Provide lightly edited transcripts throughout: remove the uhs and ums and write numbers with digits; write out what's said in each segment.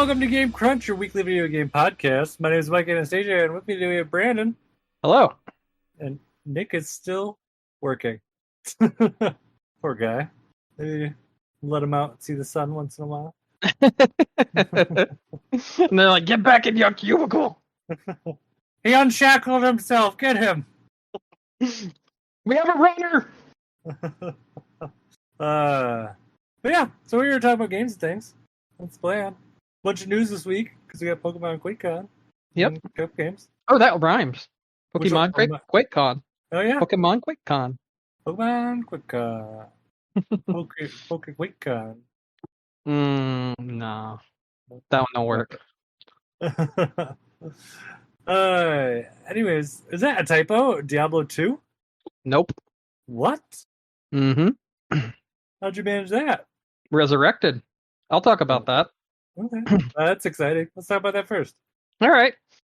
Welcome to Game Crunch, your weekly video game podcast. My name is Mike Anastasia, and with me today we have Brandon. Hello. And Nick is still working. Poor guy. Maybe let him out and see the sun once in a while. And they're like, get back in your cubicle. He unshackled himself. Get him. We have a runner. But yeah, so we were talking about games and things. Let's play on. Bunch of news this week because we got Pokemon QuakeCon. Yep. Cup games. Oh, that rhymes. Pokemon QuakeCon. Oh yeah. Pokemon QuakeCon. Pokemon QuakeCon. QuakeCon. No. That one don't work. Anyways, is that a typo? Diablo 2? Nope. What? Mm-hmm. How'd you manage that? Resurrected. I'll talk about that. Okay. That's exciting. Let's talk about that first. All right.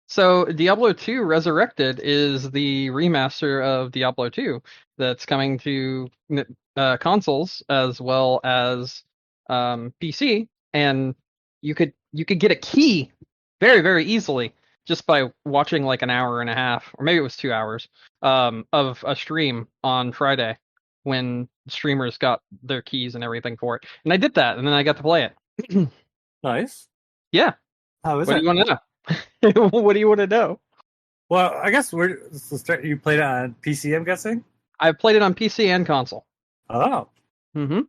So Diablo 2 Resurrected is the remaster of Diablo 2 that's coming to consoles as well as PC, and you could get a key very, very easily just by watching like an hour and a half, or maybe it was 2 hours, of a stream on Friday when streamers got their keys and everything for it. And I did that, and then I got to play it. Nice. Yeah. How is What it? do you want to know? What do you want to know? Well, I guess you played it on PC, I'm guessing? I played it on PC and console. Oh. Mm-hmm.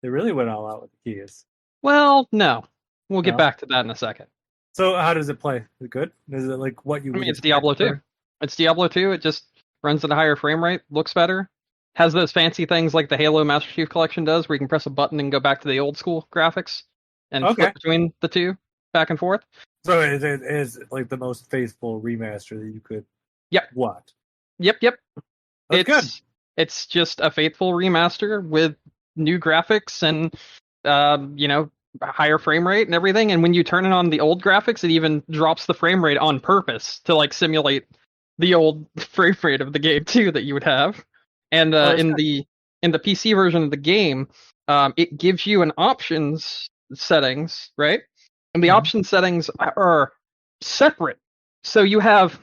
They really went all out with the keys. Well, no. We'll get No? back to that in a second. So how does it play? Is it good? Is it like what you I would mean, it's expect Diablo from 2. It's Diablo 2. It just runs at a higher frame rate, looks better, has those fancy things like the Halo Master Chief Collection does, where you can press a button and go back to the old school graphics and flip between the two, back and forth. So it is like the most faithful remaster that you could watch. Yep. That's good. It's just a faithful remaster with new graphics and a higher frame rate and everything. And when you turn it on the old graphics, it even drops the frame rate on purpose to like simulate the old frame rate of the game too that you would have. And in the PC version of the game, it gives you an options settings, right? And the option settings are separate. So you have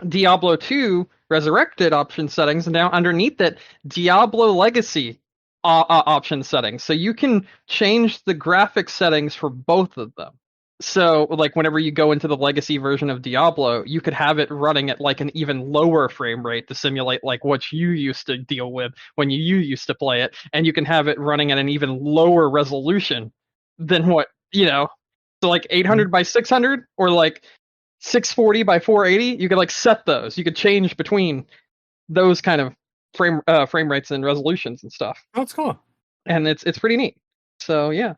Diablo 2 Resurrected option settings, and now underneath it, Diablo Legacy option settings. So you can change the graphic settings for both of them. So, like, whenever you go into the Legacy version of Diablo, you could have it running at, like, an even lower frame rate to simulate, like, what you used to deal with when you used to play it. And you can have it running at an even lower resolution than what, so, like, 800 by 600 or, like, 640 by 480. You could, like, set those. You could change between those kind of frame rates and resolutions and stuff. Oh, it's cool. And it's pretty neat. So, yeah.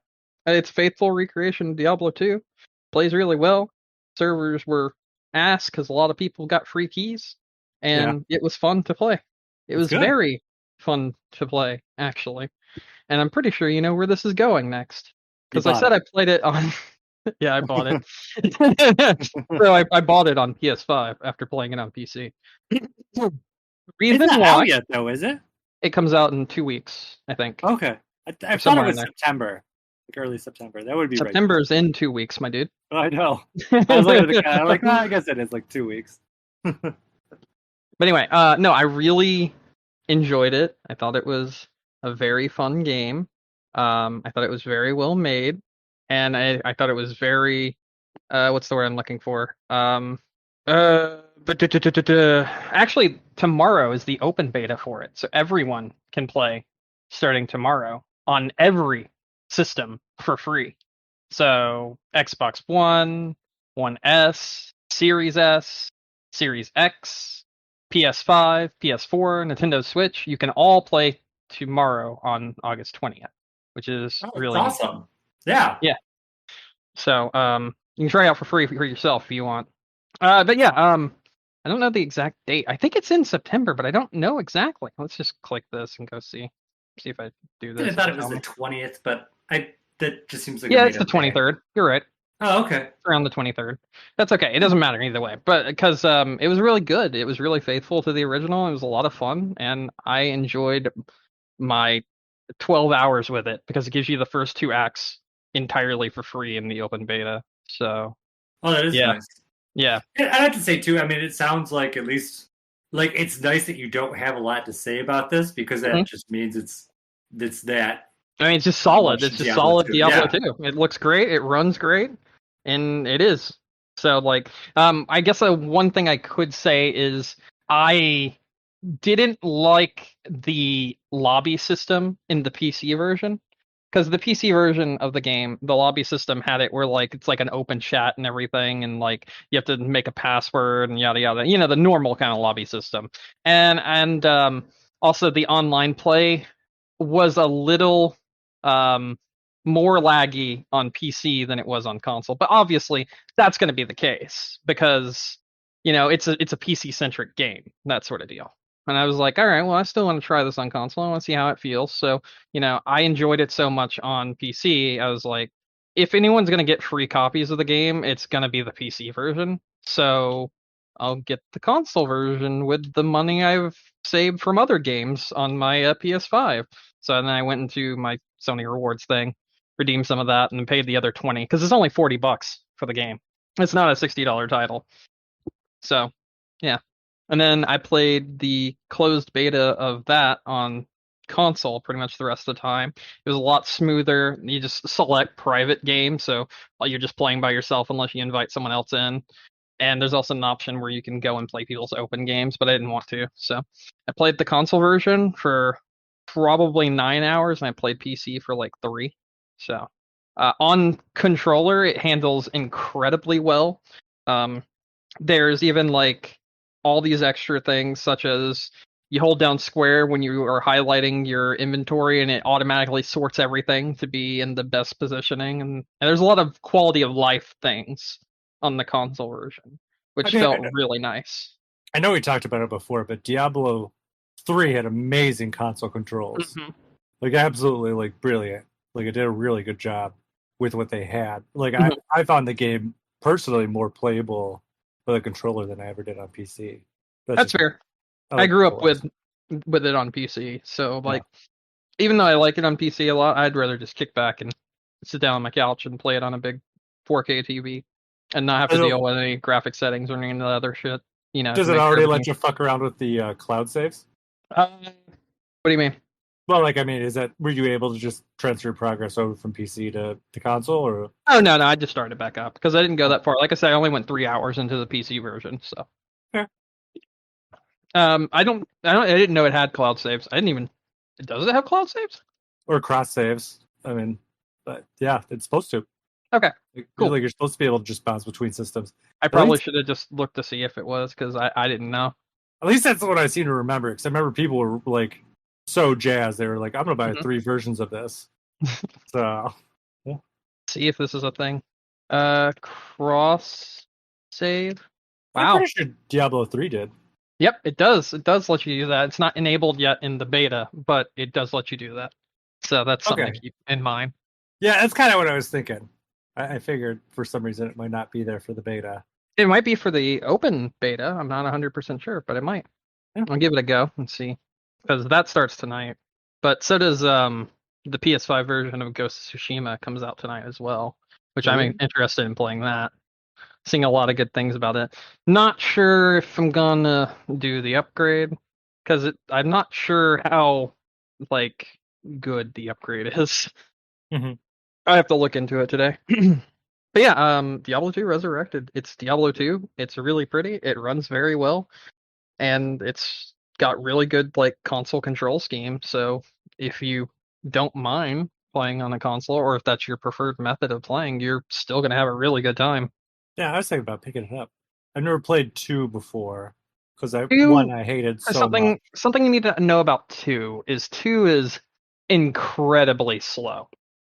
It's faithful recreation of Diablo 2. Plays really well. Servers were ass because a lot of people got free keys, and it was fun to play. It was very fun to play, actually. And I'm pretty sure you know where this is going next. Because I said I played it on... Yeah, I bought it. So I bought it on PS5 after playing it on PC. Reason it's not out yet, though, is it? It comes out in 2 weeks, I think. Okay. I thought it was September. Early September. That would be September's right. In 2 weeks, my dude. Oh, I know. I was looking at the guy. I'm like, I guess it is like 2 weeks. But anyway, no, I really enjoyed it. I thought it was a very fun game. I thought it was very well made, and I thought it was very what's the word I'm looking for? Actually, tomorrow is the open beta for it, so everyone can play starting tomorrow on every system for free. So Xbox One, One S, Series S, Series X, PS5, PS4, Nintendo Switch. You can all play tomorrow on August 20th, which is really awesome. Yeah. So you can try it out for free for yourself if you want. But yeah, I don't know the exact date. I think it's in September, but I don't know exactly. Let's just click this and go see if I do this. I thought it was the 20th, but that just seems like it's the 23rd. You're right. Oh, okay. Around the 23rd. That's okay. It doesn't matter either way. But because it was really good. It was really faithful to the original. It was a lot of fun, and I enjoyed my 12 hours with it because it gives you the first 2 acts entirely for free in the open beta. So Oh, that is yeah, nice. yeah. And I have to say too. I mean, it sounds like at least like it's nice that you don't have a lot to say about this because Mhm. that just means it's that I mean, it's just solid. much It's just Diablo solid 2. Diablo Yeah. 2. It looks great. It runs great, and it is. So like, I guess one thing I could say is I didn't like the lobby system in the PC version because the PC version of the game, the lobby system had it where like it's like an open chat and everything, and like you have to make a password and yada yada. You know, the normal kind of lobby system, and also the online play was a little um more laggy on PC than it was on console. But obviously that's going to be the case because it's a PC centric game, that sort of deal. And I was like, all right, well, I still want to try this on console. I want to see how it feels. So, I enjoyed it so much on PC. I was like, if anyone's going to get free copies of the game, it's going to be the PC version. So I'll get the console version with the money I've saved from other games on my PS5. So then I went into my Sony Rewards thing, redeemed some of that, and then paid the other 20 because it's only $40 for the game. It's not a $60 title. So, yeah. And then I played the closed beta of that on console pretty much the rest of the time. It was a lot smoother. You just select private game, so you're just playing by yourself unless you invite someone else in. And there's also an option where you can go and play people's open games, but I didn't want to. So I played the console version for probably 9 hours, and I played PC for like 3. So on controller, it handles incredibly well. Um, there's even like all these extra things, such as you hold down square when you are highlighting your inventory, and it automatically sorts everything to be in the best positioning. And there's a lot of quality of life things on the console version, I which mean, felt really nice. I know we talked about it before, but Diablo 3 had amazing console controls. Mm-hmm. Like absolutely like brilliant. Like it did a really good job with what they had. Like Mm-hmm. I found the game personally more playable with a controller than I ever did on PC. That's That's just fair. I I like grew up controllers. with it on PC, so Yeah. like even though I like it on PC a lot, I'd rather just kick back and sit down on my couch and play it on a big 4K TV and not have to deal with any graphic settings or any of the other shit, to Does it make sure already let everything. you fuck around with the cloud saves? What do you mean? Well, like I mean, is that were you able to just transfer your progress over from PC to console, or Oh no, I just started back up because I didn't go oh, that far. Like I said, I only went 3 hours into the PC version, so yeah, I didn't know it had cloud saves. I didn't even. Does it have cloud saves? or cross saves? I mean, but yeah, it's supposed to. Okay, cool. Like you're supposed to be able to just bounce between systems. I At probably least, should have just looked to see if it was because I didn't know. at least that's what I seem to remember. Because I remember people were like so jazzed. They were like, "I'm gonna buy Mhm. 3 versions of this." So yeah. See if this is a thing. Cross save. I'm Wow. pretty sure Diablo 3 did. Yep, it does. It does let you do that. It's not enabled yet in the beta, but it does let you do that. So that's something to Okay. keep in mind. Yeah, that's kind of what I was thinking. I figured for some reason it might not be there for the beta. It might be for the open beta. I'm not 100% sure, but it might. Yeah. I'll give it a go and see. Because that starts tonight. But so does the PS5 version of Ghost of Tsushima comes out tonight as well, which I'm Ooh. interested in playing that. Seeing a lot of good things about it. Not sure if I'm gonna do the upgrade because I'm not sure how like good the upgrade is. Mhm. I have to look into it today. But yeah, Diablo 2 Resurrected. It's Diablo 2. It's really pretty. It runs very well, and it's got really good like console control scheme. So if you don't mind playing on a console, or if that's your preferred method of playing, you're still gonna have a really good time. Yeah, I was thinking about picking it up. I've never played 2 before because Two I hated so much. something you need to know about two is incredibly slow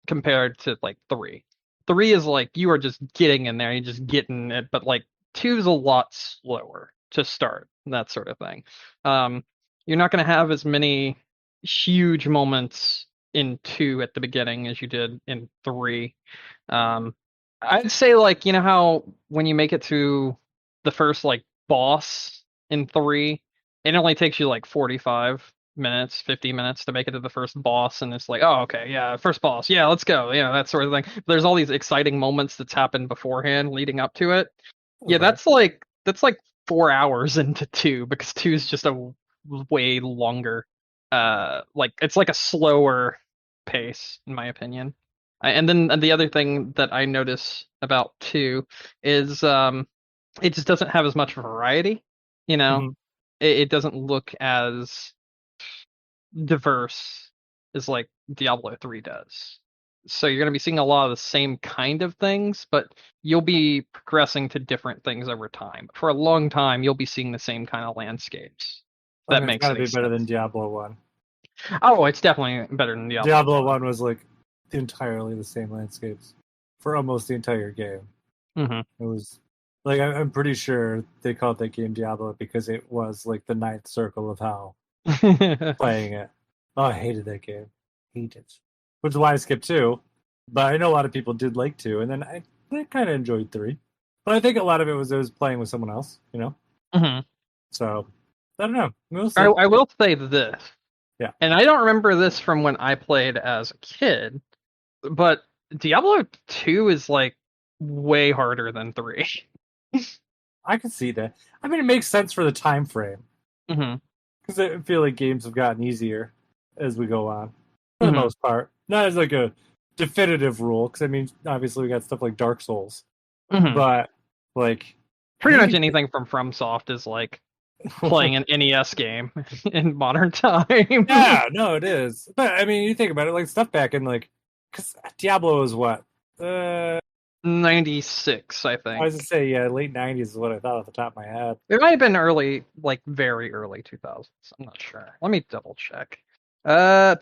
compared to like three. Three is like you are just getting in there, you're just getting it, but like two is a lot slower to start, that sort of thing. Um, you're not going to have as many huge moments in two at the beginning as you did in three. Um, I'd say like how when you make it to the first like boss in three, it only takes you like 45 minutes, 50 minutes to make it to the first boss, and it's like, oh, okay, yeah, first boss, yeah, let's go, that sort of thing. There's all these exciting moments that's happened beforehand leading up to it. Yeah, Okay. that's like 4 hours into two, because two is just a way longer, like it's like a slower pace in my opinion. And then the other thing that I notice about two is it just doesn't have as much variety. You know, hmm it doesn't look as diverse as like Diablo 3 does. So you're going to be seeing a lot of the same kind of things, but you'll be progressing to different things over time. For a long time, you'll be seeing the same kind of landscapes. If I that mean, it's makes got to any be better than sense. Diablo 1. Oh, it's definitely better than Diablo Diablo 1. 1 was like entirely the same landscapes for almost the entire game. Mm-hmm. It was like I'm pretty sure they called that game Diablo because it was like the ninth circle of hell playing it. Oh, I hated that game. Hate it. Which is why I skipped 2. But I know a lot of people did like 2, and then I kind of enjoyed 3. But I think a lot of it was playing with someone else, Mm-hmm. So I don't know. We'll see. I will say this. Yeah. And I don't remember this from when I played as a kid, but Diablo 2 is like way harder than 3. I can see that. I mean, it makes sense for the time frame Mm-hmm. because I feel like games have gotten easier as we go on, for the Mm-hmm. most part. Not as like a definitive rule, because I mean, obviously we got stuff like Dark Souls, Mm-hmm. but like Pretty much maybe anything from FromSoft is like playing an NES game in modern time. yeah, no, it is. But I mean, you think about it, like stuff back in like, because Diablo is what? 96, I I think. was to say, yeah, late '90s is what I thought off the top of my head. It might have been early, like very early 2000s. I'm not sure. Let me double check. 2000.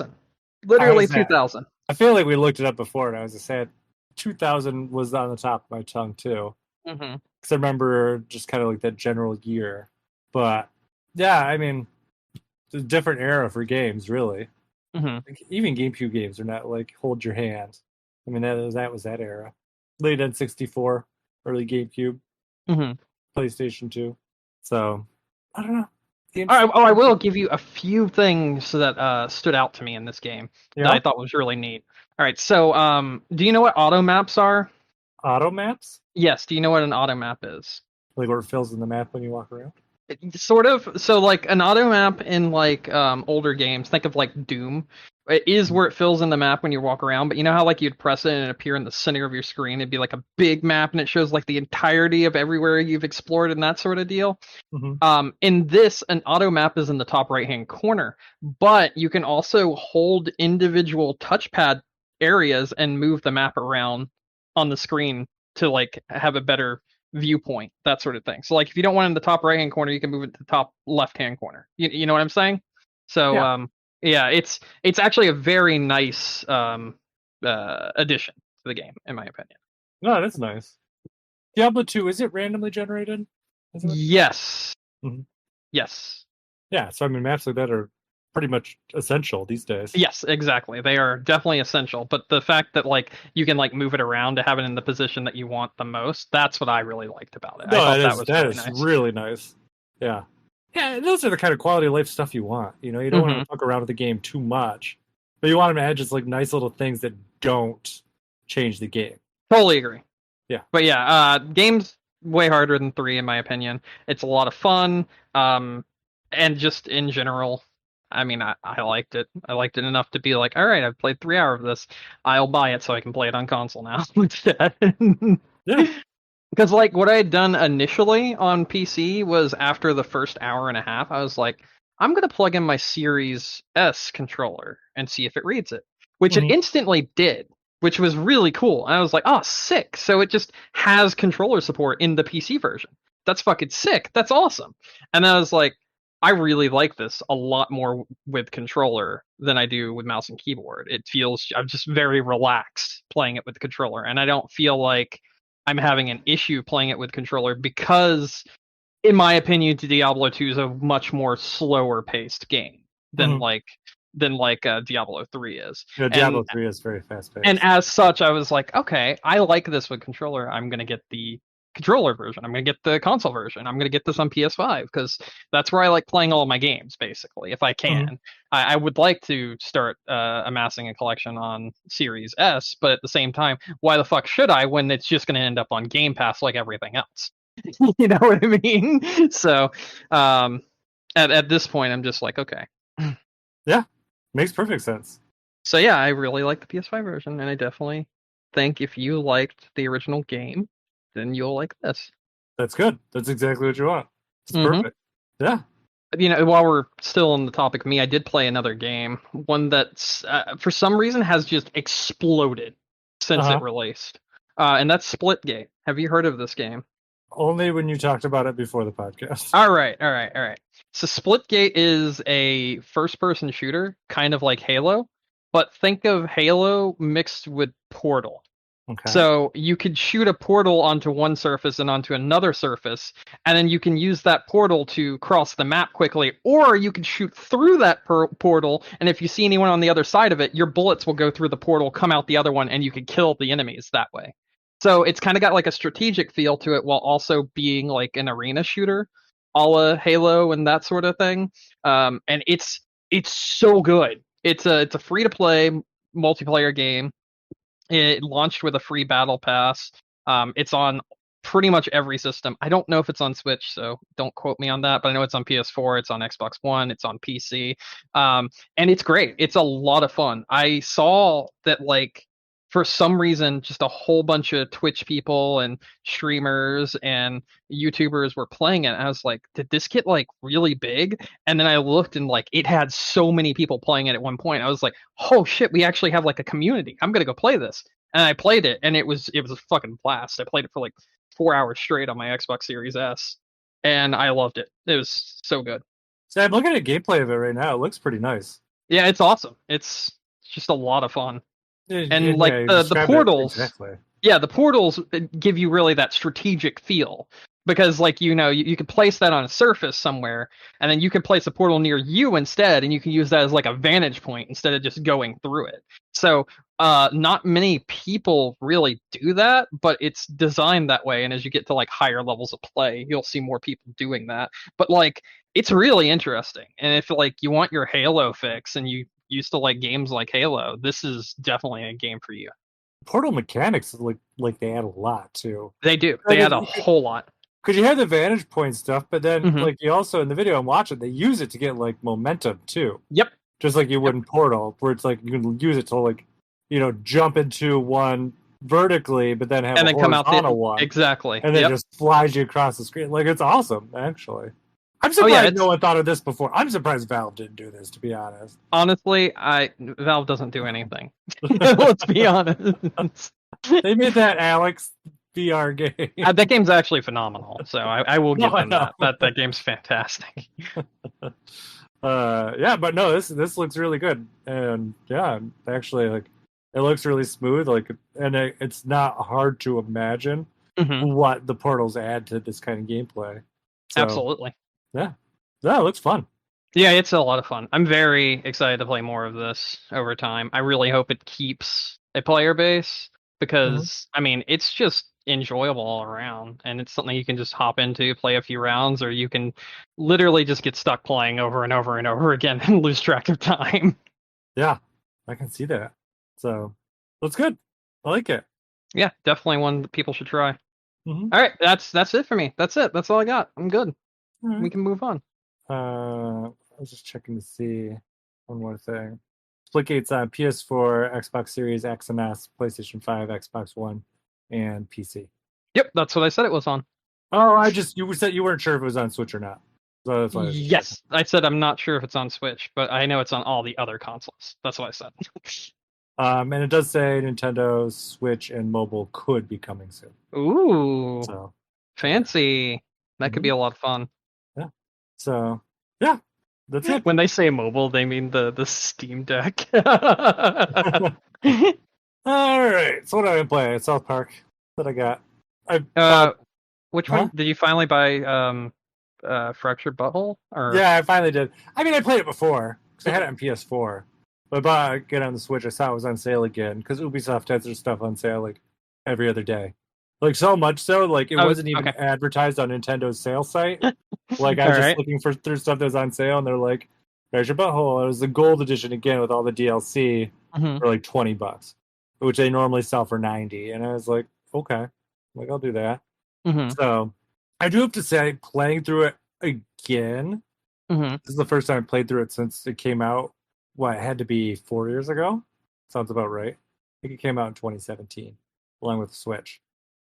I Literally was that. 2000. I feel like we looked it up before, and I was just saying, 2000 was on the top of my tongue too, Mm-hmm. because I remember just kind of like that general year. But yeah, I mean, it's a different era for games, really. Mm-hmm. Like, even GameCube games are not like hold your hand. I mean, that was that era. Late N64, early GameCube, Mm-hmm. PlayStation 2. So I don't know. All Games, right, I will give you a few things that stood out to me in this game that yeah. I thought was really neat. All right, so do you know what auto maps are? Auto maps, Yes, do you know what an auto map is? like where it fills in the map when you walk around. Sort of. So like an auto map in like older games, think of like Doom. It is where it fills in the map when you walk around, but you know how like you'd press it and it appear in the center of your screen? It'd be like a big map and it shows like the entirety of everywhere you've explored and that sort of deal. Mm-hmm. In this, an auto map is in the top right hand corner, but you can also hold individual touchpad areas and move the map around on the screen to like have a better viewpoint, that sort of thing. So like if you don't want it in the top right hand corner, you can move it to the top left hand corner. You know what I'm saying? So Yeah. yeah, it's actually a very nice addition to the game, in my opinion. No, that's nice. Diablo 2, is it randomly generated? Is it? Yes. Mhm. Yes. Yeah, so I mean, maps like that are pretty much essential these days. Yes, exactly. They are definitely essential, but the fact that like you can like move it around to have it in the position that you want the most, that's what I really liked about it. I No, thought that that is was that really is nice. really nice. Yeah, yeah, those are the kind of quality of life stuff you want. You don't want Mm-hmm. to fuck around with the game too much, but you want them to add just like nice little things that don't change the game. Totally agree. Yeah. But yeah, game's way harder than 3 in my opinion. It's a lot of fun, and just in general, I mean, I liked it. I liked it enough to be like, all right, I've played 3 hours of this. I'll buy it so I can play it on console now instead. Yeah. Because like what I had done initially on PC was after the first hour and a half, I was like, I'm gonna plug in my Series S controller and see if it reads it, which it Mhm. instantly did, which was really cool. And I was like, oh, sick! So it just has controller support in the PC version. That's fucking sick. That's awesome. And I was like, I really like this a lot more with controller than I do with mouse and keyboard. It feels I'm just very relaxed playing it with the controller, and I don't feel like I'm having an issue playing it with controller because, in my opinion, Diablo 2 is a much more slower paced game than Mhm. like Diablo 3 is. Yeah, And Diablo 3 is very fast and paced. as such, I was like, okay, I like this with controller. I'm gonna get the controller version. I'm going to get the console version. I'm going to get this on PS5 because that's where I like playing all of my games, basically, if I can. Mhm. I would like to start amassing a collection on Series S, but at the same time, why the fuck should I when it's just going to end up on Game Pass like everything else? You know what I mean? So at this point, I'm just like, okay. Yeah, makes perfect sense. So yeah, I really like the PS5 version, and I definitely think if you liked the original game, then you'll like this. That's good. That's exactly what you want. It's Mhm. perfect. Yeah. You know, while we're still on the topic of me, I did play another game, one that's for some reason has just exploded since it Uh-huh. released, and that's Splitgate. Have you heard of this game? Only when you talked about it before the podcast. All right. So Splitgate is a first-person shooter, kind of like Halo, but think of Halo mixed with Portal. Okay. So you could shoot a portal onto one surface and onto another surface, and then you can use that portal to cross the map quickly, or you can shoot through that portal, and if you see anyone on the other side of it, your bullets will go through the portal, come out the other one, and you can kill the enemies that way. So it's kind of got like a strategic feel to it while also being like an arena shooter, a la Halo and that sort of thing. And it's so good. It's a free to play multiplayer game. It launched with a free battle pass. It's on pretty much every system. I don't know if it's on Switch, so don't quote me on that, but I know it's on PS4, it's on Xbox One, it's on PC. And it's great. It's a lot of fun. I saw that like for some reason just a whole bunch of Twitch people and streamers and YouTubers were playing it. And I was like, did this get like really big? And then I looked and like it had so many people playing it at one point. I was like, oh shit, we actually have like a community. I'm gonna go play this. And I played it, and it was a fucking blast. I played it for like 4 hours straight on my Xbox Series S, and I loved it. It was so good. So I'm looking at gameplay of it right now. It looks pretty nice. Yeah, it's awesome. It's just a lot of fun. And like Yeah, you the described it portals, exactly. yeah, the portals give you really that strategic feel because like you can place that on a surface somewhere and then you can place a portal near you instead and you can use that as like a vantage point instead of just going through it. So not many people really do that, but it's designed that way, and as you get to like higher levels of play you'll see more people doing that. But like it's really interesting, and if like you want your Halo fix and you used to like games like Halo, this is definitely a game for you. Portal mechanics look like they add a lot too. They do. Like They add a whole lot. because you have the vantage point stuff, but then Mhm. like you also in the video I'm watching, they use it to get like momentum too. Yep. Just like you would Yep. in Portal, where it's like you can use it to like, jump into one vertically, but then have And a then come out horizontal one, exactly. and then Yep. just flies you across the screen. Like it's awesome, actually. I'm Oh yeah, surprised no one thought of this before. I'm surprised Valve didn't do this, to be honest. honestly, Valve doesn't do anything. Let's be honest. They made that Alex VR game. That game's actually phenomenal, so I will give No, I them that. know. That game's fantastic. Yeah, but no, this looks really good, and yeah, actually, like it looks really smooth, like, and it's not hard to imagine Mhm. what the portals add to this kind of gameplay. So, Absolutely. yeah, it looks fun. Yeah, it's a lot of fun. I'm very excited to play more of this over time. I really hope it keeps a player base because I mean, it's just enjoyable all around, and it's something you can just hop into, play a few rounds, or you can literally just get stuck playing over and over and over again and lose track of time. Yeah, I can see that. So, looks good. I like it. Yeah, definitely one that people should try. Mhm. All right, that's it for me. That's it. That's all I got. I'm good. All right. We can move on. I was just checking to see one more thing. Splitgate's on PS4, Xbox Series X and S, PlayStation 5, Xbox One, and PC. Yep, that's what I said it was on. Oh, you said you weren't sure if it was on Switch or not. So that's why I was just Yes, I said I'm not sure if it's on Switch, but I know it's on all the other consoles. That's what I said. checking. And it does say Nintendo Switch and mobile could be coming soon. Ooh, So fancy. That could be a lot of fun. yeah. So yeah, that's it. When they say mobile, they mean the Steam Deck. All right. So what did I play at South Park? What I got? Which Huh? one did you finally buy? Fractured Butthole? Or Yeah, I finally did. I mean, I played it before because I had it on PS4, but I bought it on the Switch. I saw it was on sale again because Ubisoft has their stuff on sale like every other day. Like so much so, like it Oh, wasn't even okay. advertised on Nintendo's sales site. Like I All was just right. looking through stuff that was on sale, and they're like, "There's your butthole." It was the gold edition again with all the DLC Mm-hmm. for like $20, which they normally sell for 90. And I was like, "Okay, like I'll do that." Mm-hmm. So I do have to say, playing through it again. Mm-hmm. This is the first time I played through it since it came out. What, it had to be 4 years ago? Sounds about right. I think it came out in 2017, along with the Switch.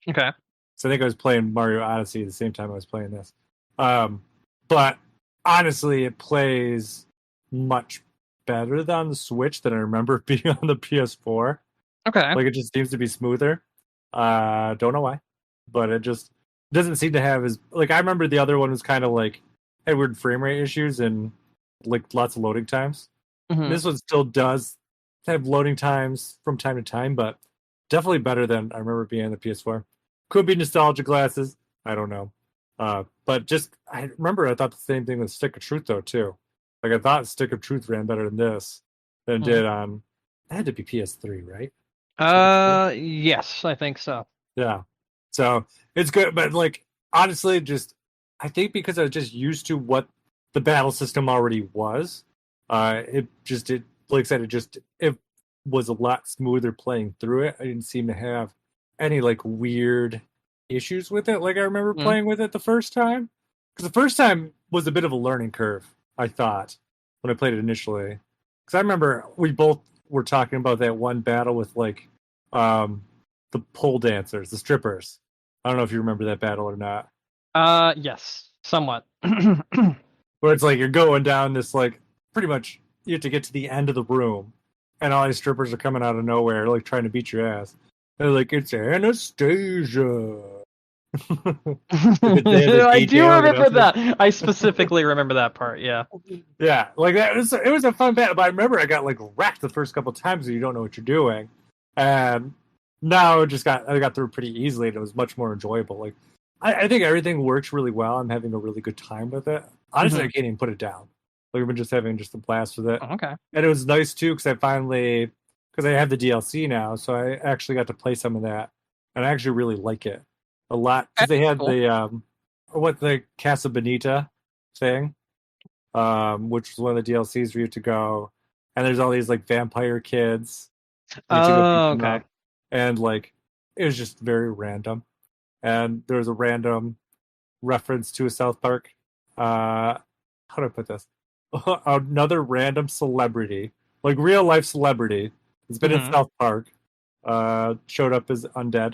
Okay. So I think I was playing Mario Odyssey at the same time I was playing this. But honestly, it plays much better than the Switch than I remember it being on the PS4. Okay. Like it just seems to be smoother. Don't know why, but it just doesn't seem to have as like I remember the other one was kind of like had weird frame rate issues and like lots of loading times. Mm-hmm. This one still does have loading times from time to time, but definitely better than I remember being on the PS4. Could be nostalgia glasses. I don't know. But just I remember I thought the same thing with Stick of Truth though too. Like I thought Stick of Truth ran better than this than it did on. It had to be PS3, right? Yes, I think so. Yeah. So it's good, but like honestly, just I think because I was just used to what the battle system already was, it like I said, it was a lot smoother playing through it. I didn't seem to have any like weird issues with it like I remember Mm. playing with it the first time. Because the first time was a bit of a learning curve, I thought, when I played it initially. Because I remember we both were talking about that one battle with like the pole dancers, the strippers. I don't know if you remember that battle or not. Yes, somewhat. Where it's like you're going down this like pretty much you have to get to the end of the room, and all these strippers are coming out of nowhere, like trying to beat your ass. They're like, "It's Anastasia." They had the I do DJ remember organizer. that. I specifically remember that part. Yeah. Yeah, like that. It was a fun battle, but I remember I got like wrecked the first couple times, and you don't know what you're doing. And now I got through pretty easily, and it was much more enjoyable. Like I think everything works really well. I'm having a really good time with it. Honestly, I can't even put it down. Like I've been just having just a blast with it, Oh, okay. and it was nice too because I have the DLC now, so I actually got to play some of that, and I actually really like it a lot because they had Cool. the Casa Bonita thing, which was one of the DLCs where you have to go, and there's all these like vampire kids. You have to go beat Oh, them okay. up, and like it was just very random. And there was a random reference to a South Park. How do I put this? Another random celebrity, like real life celebrity, has been in Mm-hmm. South Park. Showed up as undead,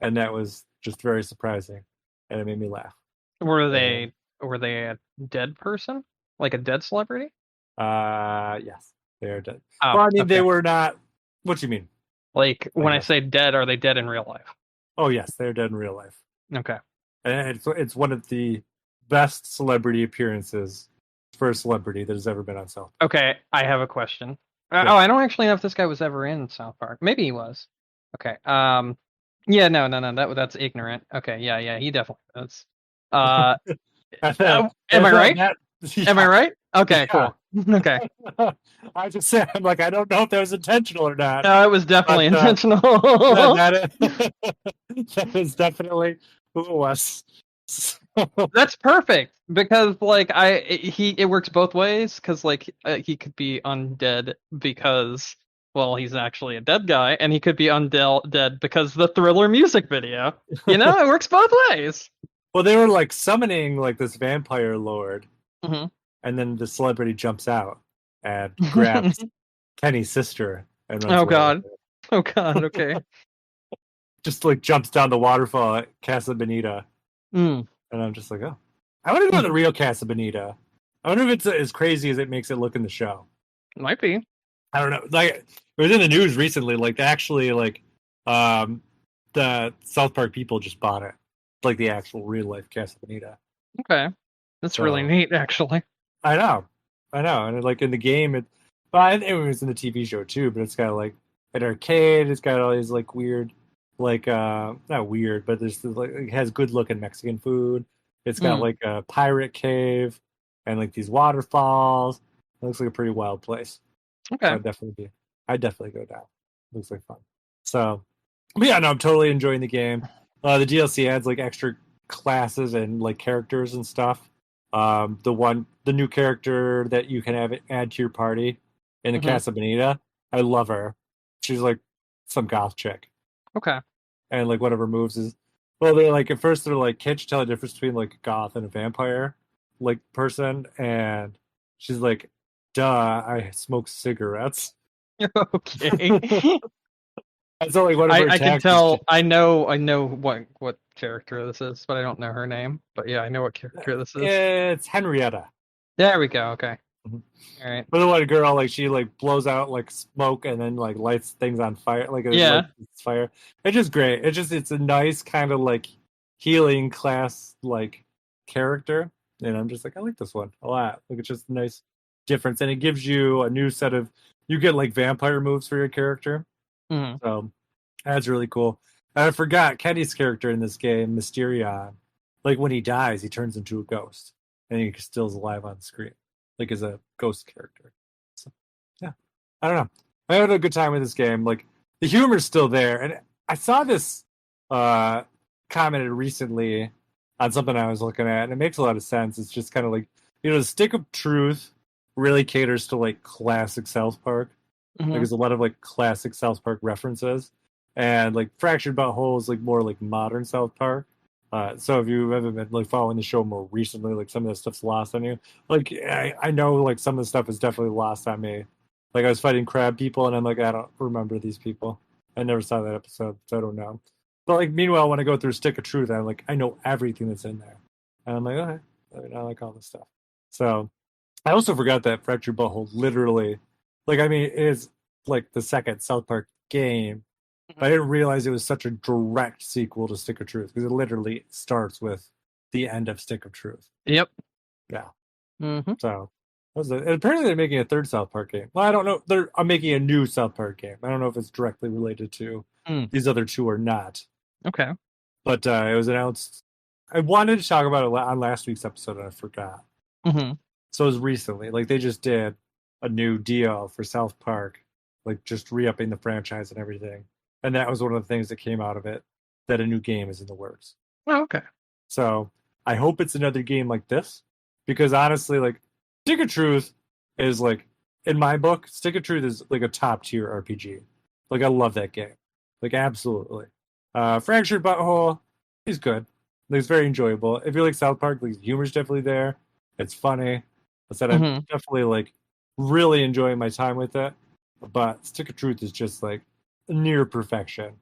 and that was just very surprising, and it made me laugh. Were So, they were they a dead person? Like a dead celebrity? yes, they are dead. Oh, Well, I mean, they okay. were not. What do you mean? Like I when I guess. say dead, are they dead in real life? Oh yes, they're dead in real life, Okay. and it's one of the best celebrity appearances for a celebrity that has ever been on South. Okay, I have a question. Yeah. Oh, I don't actually know if this guy was ever in South Park. Maybe he was. Okay. Yeah, no. That's ignorant. Okay. Yeah. He definitely was. Uh, And then, am I right? that Am I yeah, right? Okay. yeah. Cool. Okay. I just said I'm like I don't know if that was intentional or not, No, it was definitely but intentional. that is definitely who it was. So, That's perfect because like it works both ways because like he could be undead because well he's actually a dead guy and he could be dead because the Thriller music video. You know, it works both ways. well, they were like summoning like this vampire lord, Hmm. and then the celebrity jumps out and grabs Kenny's sister and runs Oh away with god. Oh god. it. Okay. Just like jumps down the waterfall at Casa Bonita. Mm, And I'm just like, oh, I want to go to the real Casa Bonita. I wonder if it's as crazy as it makes it look in the show. might be. I don't know. Like it was in the news recently. Like actually, like the South Park people just bought it, like the actual real life Casa Bonita. Okay. That's really So neat actually. I know, and like in the game, it was in the TV show too. But it's got like an arcade. It's got all these like weird, like not weird, but there's like it has good looking Mexican food. It's got Mm, like a pirate cave and like these waterfalls. It looks like a pretty wild place. So okay. I'd definitely go down. Looks like fun. So, but yeah, no, I'm totally enjoying the game. The DLC adds like extra classes and like characters and stuff. The new character that you can add to your party in the Casa Bonita, I love her. She's like some goth chick, Okay. and like one of her moves is, well, they're like at first they're like, can't you tell the difference between like a goth and a vampire like person? And she's like, duh, I smoke cigarettes. Okay. And so like one of her I can attacks is tell. just- I know what character this is, but I don't know her name. But yeah, I know what character this is. it's Henrietta. There we go. Okay. Mhm. All right. But the one girl, like she like blows out like smoke and then like lights things on fire, like Yeah. it's fire. It's just great. It's a nice kind of like healing class like character, and I'm just like I like this one a lot. Like it's just a nice difference, and it gives you a new set of you get like vampire moves for your character, Mhm. so that's really cool. And I forgot Kenny's character in this game, Mysterion. Like when he dies, he turns into a ghost, and he still is alive on screen, like as a ghost character. So, yeah, I don't know. I had a good time with this game. Like the humor's still there, and I saw this commented recently on something I was looking at, and it makes a lot of sense. It's just kind of like the Stick of Truth really caters to like classic South Park. Mhm. Like there's a lot of like classic South Park references, and like Fractured Butthole is like more like modern South Park. So if you haven't been like following the show more recently, like some of this stuff's lost on you. Like I know like some of the stuff is definitely lost on me. Like I was fighting crab people, and I'm like I don't remember these people. I never saw that episode, so I don't know. But like meanwhile, when I go through Stick of Truth, I'm like I know everything that's in there, and I'm like okay, I like all this stuff. So I also forgot that Fractured Butthole literally, like I mean, it is like the second South Park game. But I didn't realize it was such a direct sequel to Stick of Truth because it literally starts with the end of Stick of Truth. Yep. Yeah. Mm-hmm. So and apparently they're making a third South Park game. Well, I don't know. I'm making a new South Park game. I don't know if it's directly related to these other two or not. Okay. But it was announced. I wanted to talk about it on last week's episode, and I forgot. Mm-hmm. So it was recently. Like they just did a new deal for South Park, like just re-upping the franchise and everything. And that was one of the things that came out of it, that a new game is in the works. Oh, okay. So I hope it's another game like this, because honestly, like Stick of Truth is like, in my book, Stick of Truth is like a top tier RPG. Like I love that game, like absolutely. Fractured Butthole is good. Like, it's very enjoyable. If you like South Park, like the humor's definitely there. It's funny. I said I'm definitely like really enjoying my time with it. But Stick of Truth is just like near perfection,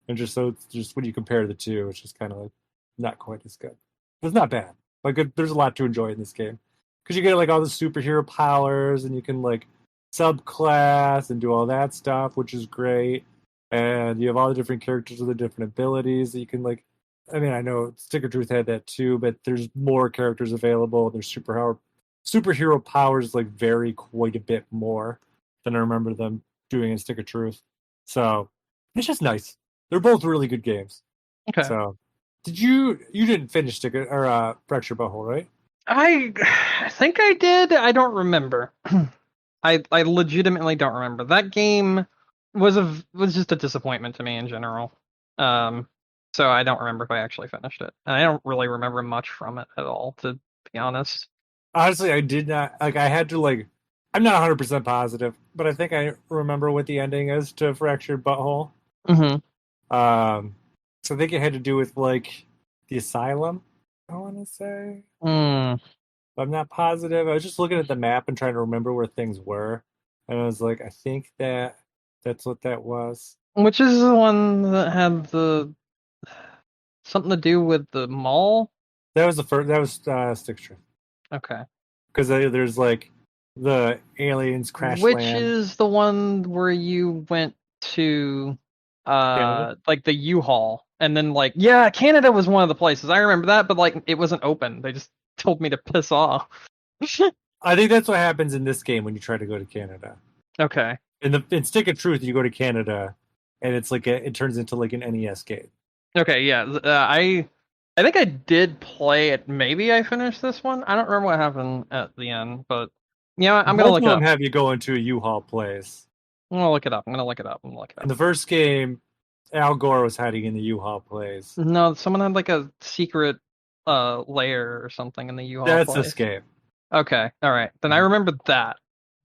and just so it's just when you compare the two, it's just kind of like not quite as good. But it's not bad. Like there's a lot to enjoy in this game because you get like all the superhero powers, and you can like subclass and do all that stuff, which is great. And you have all the different characters with the different abilities that you can like. I mean, I know Stick of Truth had that too, but there's more characters available. There's superhero powers like vary quite a bit more than I remember them doing in Stick of Truth. So it's just nice. They're both really good games. Okay. So you didn't finish Stick or Fractured Butthole, right? I think I did. I don't remember. I legitimately don't remember. That game was just a disappointment to me in general. So I don't remember if I actually finished it. And I don't really remember much from it at all, to be honest. Honestly, I did not like. I had to like. I'm not 100% positive, but I think I remember what the ending is to Fractured Butthole. Mm-hmm. So I think it had to do with like the asylum. I want to say. Mm. But I'm not positive. I was just looking at the map and trying to remember where things were, and I was like, I think that's what that was. Which is the one that had the something to do with the mall? That was the first. That was Stick of Truth. Okay. Because there's like the aliens crash Which land. is the one where you went to Canada? like the U-Haul, and then like Canada was one of the places. I remember that, but like it wasn't open. They just told me to piss off. I think that's what happens in this game when you try to go to Canada. Okay. In Stick of Truth, you go to Canada, and it's like it turns into like an NES game. Okay, yeah. I think I did play it. Maybe I finished this one. I don't remember what happened at the end, but I'm gonna look it up. Have you go into a U-Haul place. I'm gonna look it up. In the first game, Al Gore was hiding in the U-Haul place. No, someone had like a secret lair or something in the U-Haul That's place. Escape. Okay, all right. Then I remember that.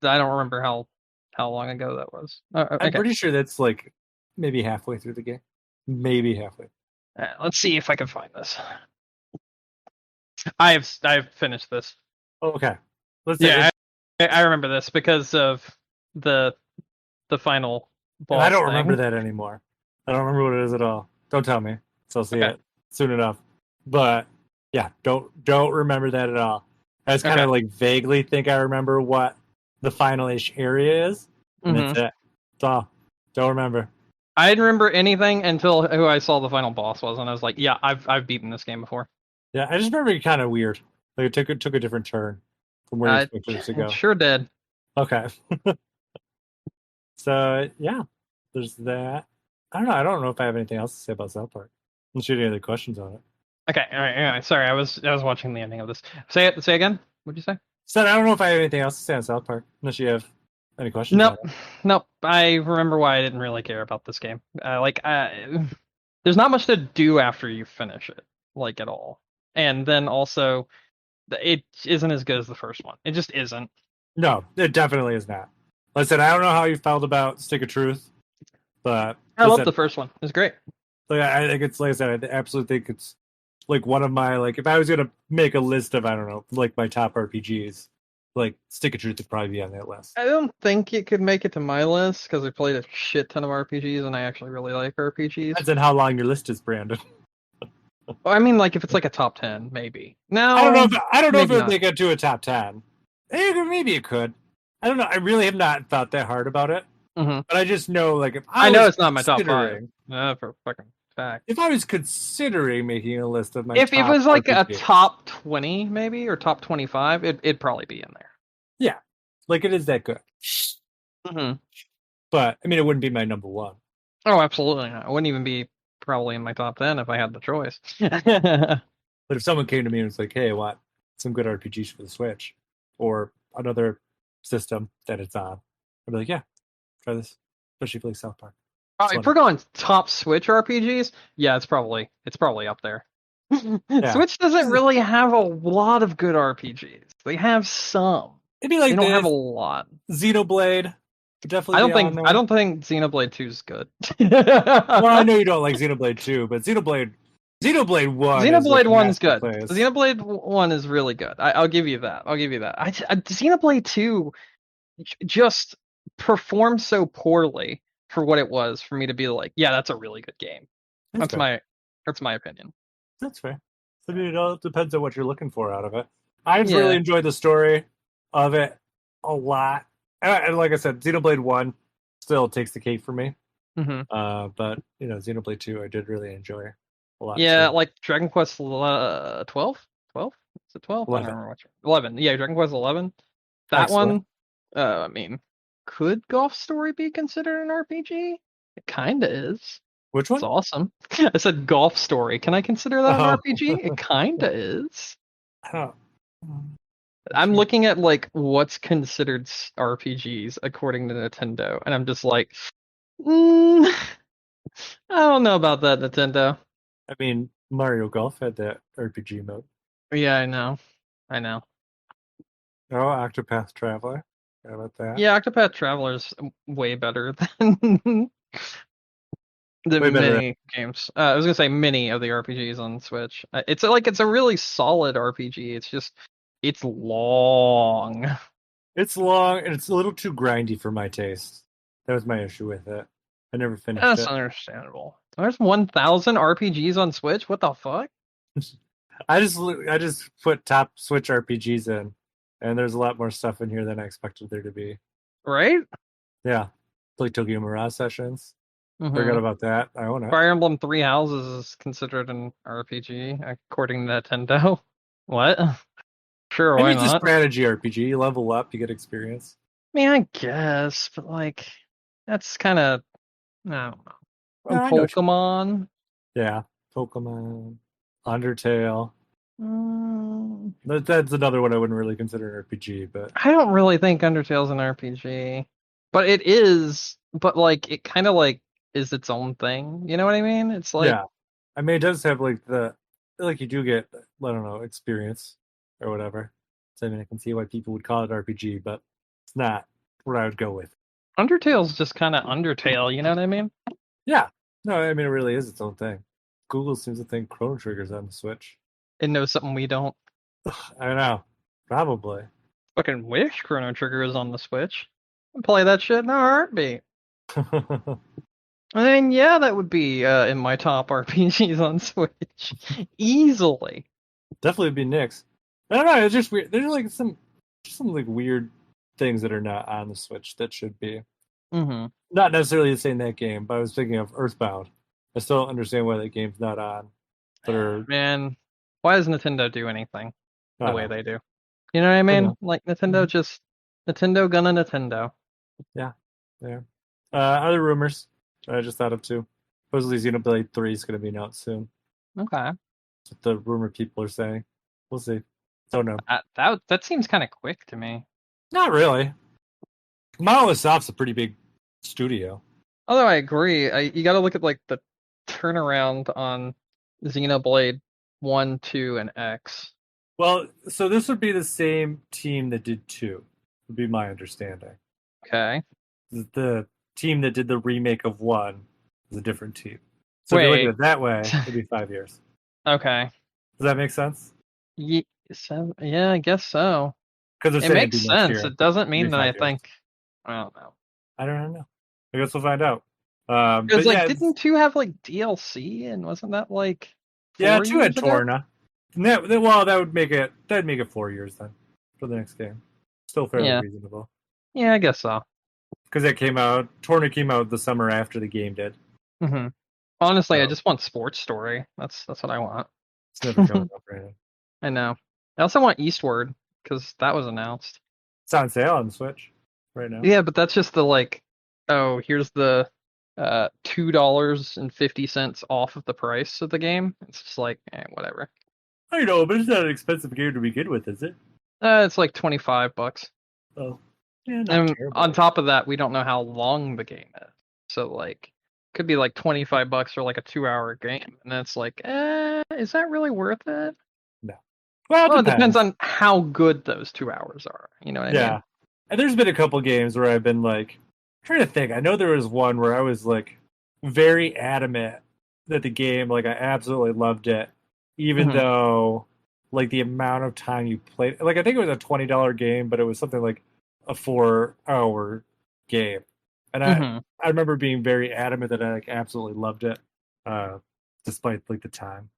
I don't remember how long ago that was. I'm Okay, pretty sure that's like maybe halfway through the game. Maybe halfway. let's see if I can find this. I've finished this. Okay. Let's Yeah, I remember this because of the final boss. I don't thing. remember that anymore. I don't remember what it is at all. Don't tell me. So I'll see Okay. it soon enough. But yeah, don't remember that at all. I just kind of like vaguely think I remember what the final-ish area is. And that's it. So don't remember. I didn't remember anything until who I saw the final boss was, and I was like, yeah, I've beaten this game before. Yeah, I just remember it kind of weird. Like it took a different turn from where you expected it to go. It sure did. Okay. So yeah, there's that. I don't know. I don't know if I have anything else to say about South Park. I'm shooting any other questions on it. Okay, all right. Sorry, I was watching the ending of this. Say again. What'd you say? So I don't know if I have anything else to say on South Park, unless you have any questions. Nope. I remember why I didn't really care about this game. There's not much to do after you finish it, like at all. And then also, it isn't as good as the first one. It just isn't. No, it definitely is not. Like I said, I don't know how you felt about Stick of Truth, but I love the first one. It's great. Like I think it's like I said, I absolutely think it's like one of my like if I was gonna make a list of I don't know like my top RPGs, like Stick of Truth would probably be on that list. I don't think it could make it to my list because I played a shit ton of RPGs and I actually really like RPGs. Depends on how long your list is, Brandon. Well, I mean, like if it's like a top 10, maybe. No, I don't know if it would not. make it to a top 10. Maybe it could. I don't know. I really have not thought that hard about it. Mm-hmm. But I just know, like, if I know it's not my top 5. For fucking fact. If I was considering making a list of my if top it was like RPGs, a top 20 maybe or top 25, it'd probably be in there. Yeah, like it is that good. Mm-hmm. But I mean, it wouldn't be my number one. Oh, absolutely not. It wouldn't even be probably in my top 10 if I had the choice. But if someone came to me and was like, "Hey, I want some good RPGs for the Switch or another system that it's on," I'd be like, "Yeah, try this." Especially if you like South Park. If we're going top Switch RPGs, yeah, it's probably up there. Yeah. Switch doesn't really have a lot of good RPGs. They have some. Maybe like they don't have a lot. Xenoblade. Definitely. I don't think Xenoblade 2 is good. Well, I know you don't like Xenoblade 2, but Xenoblade 1. Xenoblade 1's good. Xenoblade 1 is really good. I'll give you that. Xenoblade 2 just performed so poorly for what it was for me to be like, yeah, that's a really good game. That's my opinion. That's fair. I mean, it all depends on what you're looking for out of it. I really enjoyed the story of it a lot. And like I said, Xenoblade 1 still takes the cake for me. Mm-hmm. But, Xenoblade 2, I did really enjoy a lot. Yeah, too. Like Dragon Quest 12? 12? Is it 12? 11. I don't remember which. 11. Yeah, Dragon Quest 11. That Excellent. one, I mean, could Golf Story be considered an RPG? It kind of is. Which one? It's awesome. I said Golf Story. Can I consider that an RPG? It kind of is. I'm looking at like what's considered RPGs according to Nintendo, and I'm just like, I don't know about that, Nintendo. I mean, Mario Golf had that RPG mode. Yeah, I know. Oh, Octopath Traveler. How about that? Yeah, Octopath Traveler is way better than many games. I was gonna say many of the RPGs on Switch. It's a really solid RPG. It's just it's long. It's long and it's a little too grindy for my taste. That was my issue with it. I never finished it. That's understandable. There's 1,000 RPGs on Switch. What the fuck? I just put top Switch RPGs in, and there's a lot more stuff in here than I expected there to be. Right? Yeah, like Tokyo Mirage Sessions. Mm-hmm. Forgot about that. I own it. Fire Emblem Three Houses is considered an RPG according to Nintendo. What? Sure, why not? It's a strategy RPG. You level up, you get experience. I mean, I guess, but like, that's kind of, I don't know. Pokemon. Yeah, Pokemon, Undertale. That's another one I wouldn't really consider an RPG, but I don't really think Undertale's an RPG, but it is. But like, it kind of like is its own thing. You know what I mean? It's like, Yeah. I mean, it does have like you do get, I don't know, experience or whatever. So I mean, I can see why people would call it RPG, but it's not what I would go with. Undertale's just kind of Undertale. You know what I mean? Yeah. No, I mean, it really is its own thing. Google seems to think Chrono Trigger's on the Switch. It knows something we don't. I don't know. Probably. Fucking wish Chrono Trigger was on the Switch. I'd play that shit in a heartbeat. I mean, yeah, that would be in my top RPGs on Switch. Easily. Definitely be Nyx. I don't know. It's just weird. There's like some like weird things that are not on the Switch that should be. Mm-hmm. Not necessarily saying that game, but I was thinking of Earthbound. I still don't understand why that game's not on. But Man, why does Nintendo do anything the way know. they do? You know what I mean? know. Like Nintendo just Nintendo gonna Nintendo. Yeah. Other rumors I just thought of too. Supposedly Xenoblade 3 is going to be announced soon. Okay. That's what the rumor people are saying. We'll see. Don't know. That seems kind of quick to me. Not really. Monolith Soft's a pretty big studio. Although I agree, you got to look at like the turnaround on Xenoblade 1, 2, and X. Well, so this would be the same team that did 2, would be my understanding. Okay. The team that did the remake of 1 is a different team. So if you look at it that way, it'd be 5 years. Okay. Does that make sense? Yeah, I guess so. Because it makes sense. It doesn't mean that I think. I don't know. I don't know. I guess we'll find out. Because like, didn't 2 have like DLC, and wasn't that like? 2 had Torna. That'd make it 4 years then for the next game. Still fairly reasonable. Yeah, I guess so. Because Torna came out the summer after the game did. Mm-hmm. Honestly, I just want Sports Story. That's what I want. It's never coming up, Brandon. I know. I also want Eastward because that was announced. It's on sale on Switch right now. Yeah, but that's just the like, oh, here's the $2.50 off of the price of the game. It's just like, whatever. I know, but it's not an expensive game to begin with, is it? It's like $25. Oh, yeah, and on top of that, we don't know how long the game is. So like, could be like $25 for like a 2-hour game, and it's like, is that really worth it? No. Well, it depends on how good those 2 hours are. You know what I mean? Yeah. And there's been a couple games where I've been like, I'm trying to think. I know there was one where I was like very adamant that the game, like I absolutely loved it, even though like the amount of time you played. Like I think it was a $20 game, but it was something like a 4-hour game. And I remember being very adamant that I like absolutely loved it, despite like the time.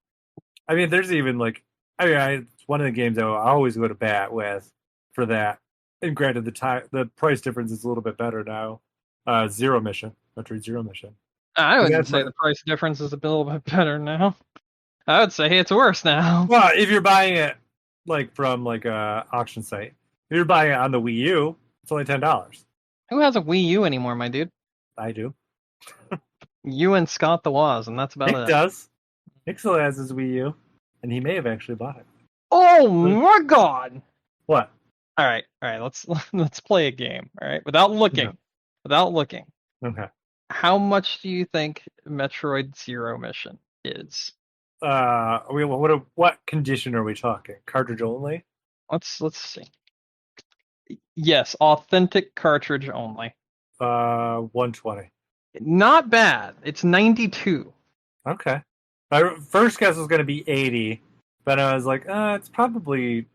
I mean, there's even like, it's one of the games I always go to bat with for that. And granted, the price difference is a little bit better now. Zero Mission, Metroid Zero Mission. I wouldn't say the price difference is a little bit better now. I would say it's worse now. Well, if you're buying it like from like a auction site, if you're buying it on the Wii U, it's only $10. Who has a Wii U anymore, my dude? I do. You and Scott the Woz, and that's about it. Nick does. Nick still has his Wii U, and he may have actually bought it. Oh my god! What? All right. Let's play a game. All right, without looking. Okay. How much do you think Metroid Zero Mission is? What condition are we talking? Cartridge only? Let's see. Yes, authentic cartridge only. 120. Not bad. It's 92. Okay. My first guess was going to be 80, but I was like, it's probably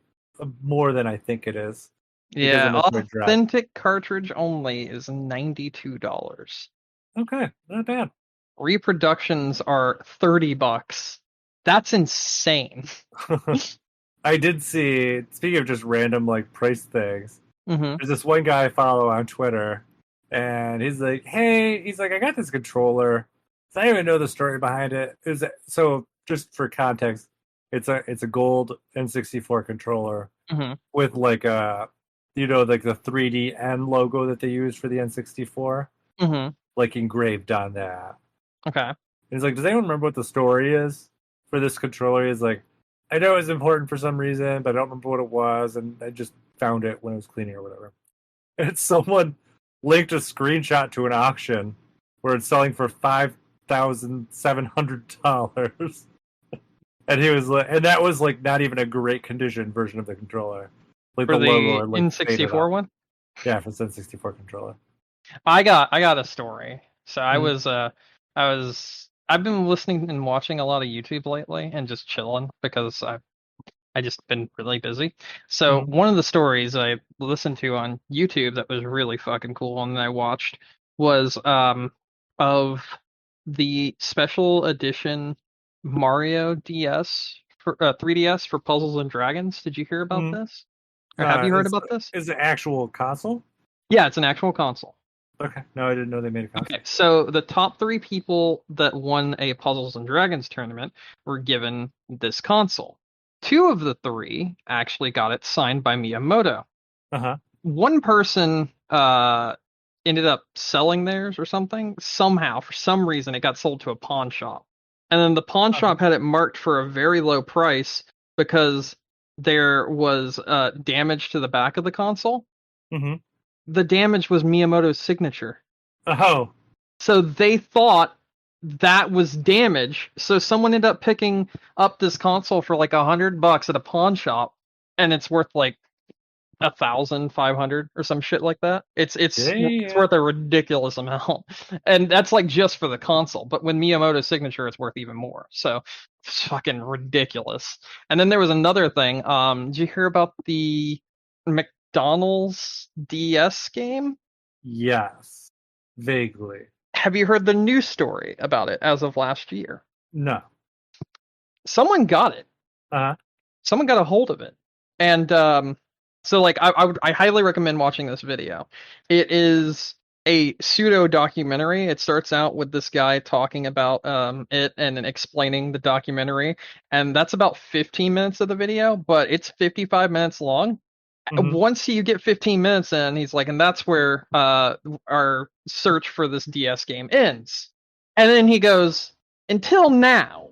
more than I think it is. Yeah, authentic cartridge only is $92. Okay, not bad. Reproductions are $30. That's insane. I did see, speaking of just random like price things, there's this one guy I follow on Twitter, and he's like, I got this controller. So I don't even know the story behind it. So just for context, it's a gold N64 controller with like a, like the 3D N logo that they use for the N64, like engraved on that. Okay. And he's like, does anyone remember what the story is for this controller? He's like, I know it was important for some reason, but I don't remember what it was, and I just found it when I was cleaning or whatever. And someone linked a screenshot to an auction where it's selling for $5,700. And he was like, and that was like not even a great condition version of the controller. Like For the logo the had, like, faded N64 off. one? Yeah, for the N64 controller. I got a story. So Mhm. I've been listening and watching a lot of YouTube lately and just chilling because I just been really busy. So Mhm. one of the stories I listened to on YouTube that was really fucking cool and I watched was of the special edition Mario DS for 3DS for Puzzles and Dragons. Did you hear about Mhm. this? Or have you heard about this? Is it actual console? Yeah, it's an actual console. Okay. No, I didn't know they made a Okay, console. so the top three people that won a Puzzles and Dragons tournament were given this console. Two of the three actually got it signed by Miyamoto. Uh-huh. One person ended up selling theirs or something. Somehow, for some reason, it got sold to a pawn shop. And then the pawn Uh-huh. shop had it marked for a very low price because there was damage to the back of the console. Mm-hmm. The damage was Miyamoto's signature. Oh. So they thought that was damage. So someone ended up picking up this console for like $100 at a pawn shop, and it's worth like 1,500 or some shit like that. It's Damn. worth a ridiculous amount, and that's like just for the console. But when Miyamoto's signature, it's worth even more. So it's fucking ridiculous. And then there was another thing. Did you hear about the McDonald's DS game? Yes. Vaguely. Have you heard the news story about it as of last year? No. Someone got it. Uh-huh. Someone got a hold of it, and so like I highly recommend watching this video. It is a pseudo documentary. It starts out with this guy talking about it and explaining the documentary, and that's about 15 minutes of the video, but it's 55 minutes long. Mm-hmm. Once you get 15 minutes in, he's like, and that's where our search for this DS game ends. And then he goes, until now,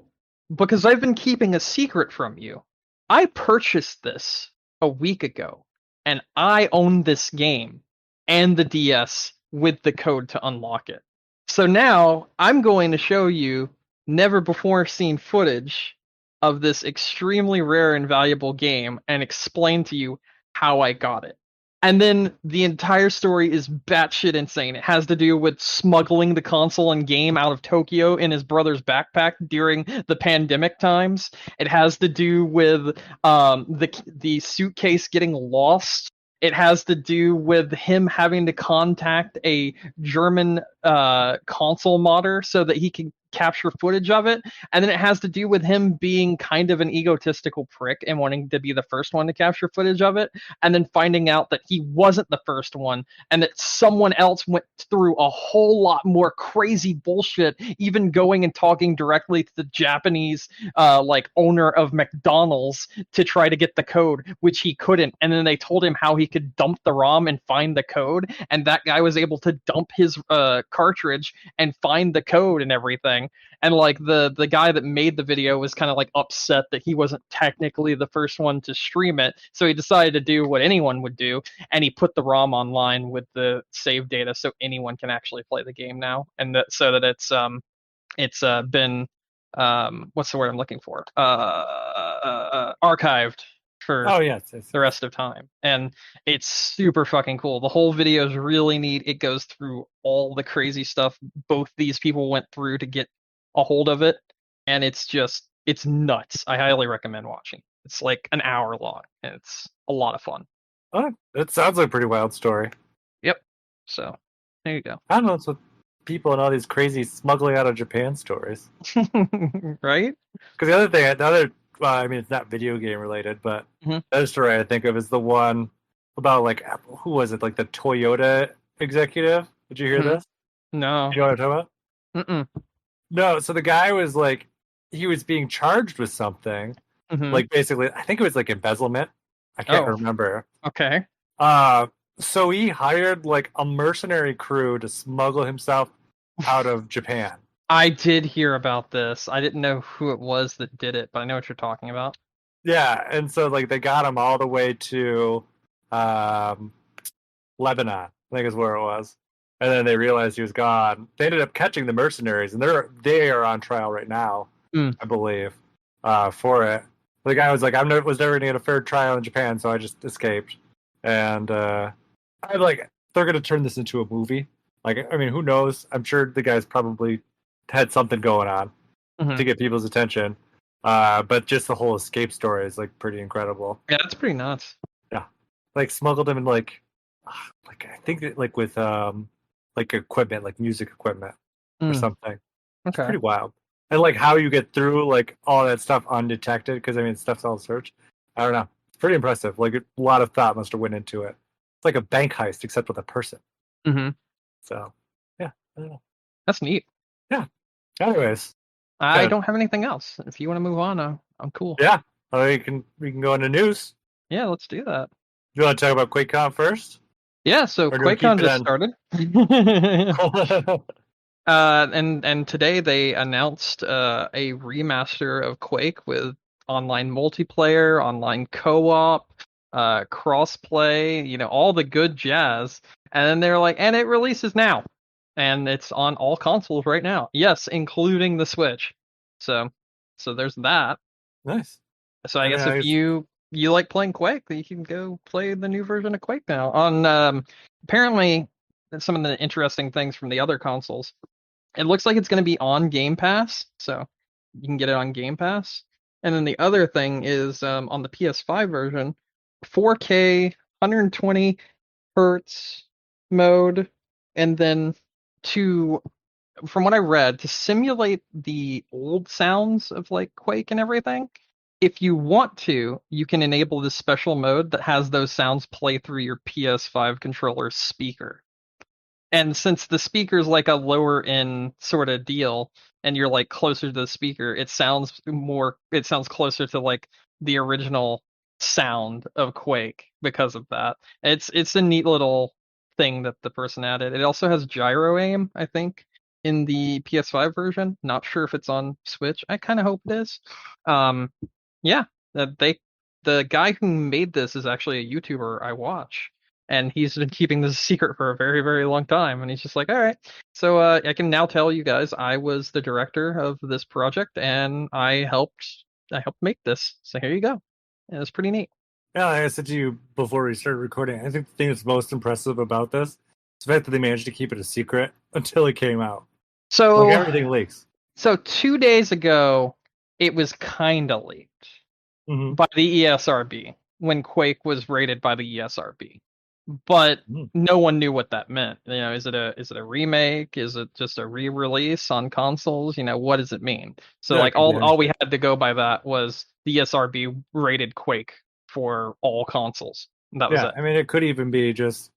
because I've been keeping a secret from you, I purchased this a week ago, and I own this game and the DS with the code to unlock it. So now I'm going to show you never before seen footage of this extremely rare and valuable game and explain to you how I got it. And then the entire story is batshit insane. It has to do with smuggling the console and game out of Tokyo in his brother's backpack during the pandemic times. It has to do with the suitcase getting lost. It has to do with him having to contact a German console modder so that he can capture footage of it. And then it has to do with him being kind of an egotistical prick and wanting to be the first one to capture footage of it, and then finding out that he wasn't the first one and that someone else went through a whole lot more crazy bullshit, even going and talking directly to the Japanese like owner of McDonald's to try to get the code, which he couldn't. And then they told him how he could dump the ROM and find the code, and that guy was able to dump his cartridge and find the code and everything. And like the guy that made the video was kind of like upset that he wasn't technically the first one to stream it, so he decided to do what anyone would do, and he put the ROM online with the save data so anyone can actually play the game now, and that so that it's been what's the word I'm looking for, archived for Oh, yes. the rest of time. And it's super fucking cool. The whole video is really neat. It goes through all the crazy stuff both these people went through to get a hold of it, and it's nuts. I highly recommend watching. It's like an hour long, and it's a lot of fun. Oh, it sounds like a pretty wild story. Yep. So there you go. I don't know. It's with people and all these crazy smuggling out of Japan stories. Right? Because well, I mean, it's not video game related, but Mhm. the other story I think of is the one about, like, who was it? Like the Toyota executive? Did you hear Mhm. this? No. You know what I'm talking about? Mm-mm. No. So the guy was like, he was being charged with something. Mhm. Like, basically, I think it was like embezzlement. I can't Oh, remember. okay. So he hired like a mercenary crew to smuggle himself out of Japan. I did hear about this. I didn't know who it was that did it, but I know what you're talking about. Yeah, and so like they got him all the way to um, Lebanon, I think is where it was. and then they realized he was gone. They ended up catching the mercenaries, and they are on trial right now, I believe, for it. The guy was like, "I was never going to get a fair trial in Japan, so I just escaped." And I'm like, they're going to turn this into a movie. Like, I mean, who knows? I'm sure the guy's probably had something going on to get people's attention. But just the whole escape story is like pretty incredible. Yeah, that's pretty nuts. Yeah, like smuggled him in like I think like with like equipment, like music equipment or something. It's pretty wild. And like how you get through like all that stuff undetected, because I mean stuff's all search. I don't know. It's pretty impressive. Like a lot of thought must have went into it. It's like a bank heist except with a person. So yeah, I don't know. That's neat. Yeah. Anyways, I don't have anything else. If you want to move on, I'm cool. Yeah, we can go into news. Yeah, let's do that. You want to talk about QuakeCon first? Yeah, so QuakeCon just started. And today they announced a remaster of Quake with online multiplayer, online co-op, crossplay, all the good jazz. And then they're like, and it releases now. And it's on all consoles right now. Yes, including the Switch. So there's that. Nice. So I guess if you like playing Quake, you can go play the new version of Quake now. On apparently some of the interesting things from the other consoles. It looks like it's going to be on Game Pass, so you can get it on Game Pass. And then the other thing is on the PS5 version, 4K, 120 hertz mode, and then from what I read, to simulate the old sounds of like Quake and everything, if you want to, you can enable this special mode that has those sounds play through your PS5 controller's speaker. And since the speaker's like a lower end sort of deal, and you're like closer to the speaker, it sounds closer to like the original sound of Quake because of that. It's a neat little thing that the person added. It also has gyro aim, I think, in the PS5 version. Not sure if it's on Switch. I kind of hope it is. Yeah, the guy who made this is actually a YouTuber I watch, and he's been keeping this a secret for a very, very long time. And he's just like, all right. So I can now tell you guys I was the director of this project, and I helped make this. So here you go. And it's pretty neat. Yeah, like I said to you before we started recording, I think the thing that's most impressive about this is the fact that they managed to keep it a secret until it came out. So like everything leaks. So 2 days ago, it was kind of leaked by the ESRB when Quake was rated by the ESRB. But no one knew what that meant. Is it a remake? Is it just a re-release on consoles? What does it mean? So all we had to go by that was the ESRB rated Quake for all consoles. That was it. I mean, it could even be just,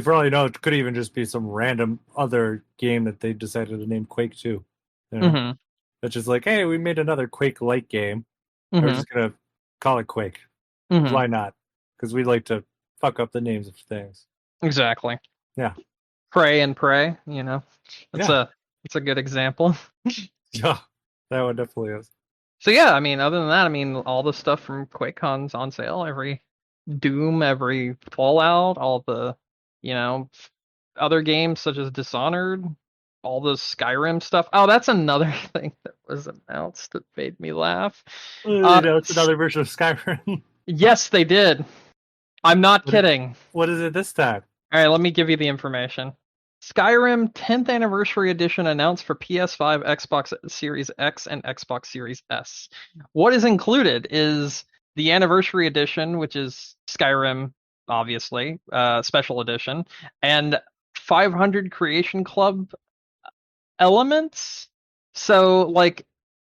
for all you know, it could even just be some random other game that they decided to name Quake 2. It's just like, hey, we made another Quake-like game. We're just going to call it Quake. Why not? Because we like to fuck up the names of things. Exactly. Yeah. Pray and pray, It's a good example. Yeah, that one definitely is. So yeah, I mean, other than that, all the stuff from QuakeCon's on sale. Every Doom, every Fallout, all the, other games such as Dishonored, all the Skyrim stuff. Oh, that's another thing that was announced that made me laugh. It's another version of Skyrim. Yes, they did. I'm not kidding. What is it this time? All right, let me give you the information. Skyrim 10th Anniversary Edition announced for PS5, Xbox Series X, and Xbox Series S. What is included is the Anniversary Edition, which is Skyrim, obviously, Special Edition, and 500 Creation Club elements. So,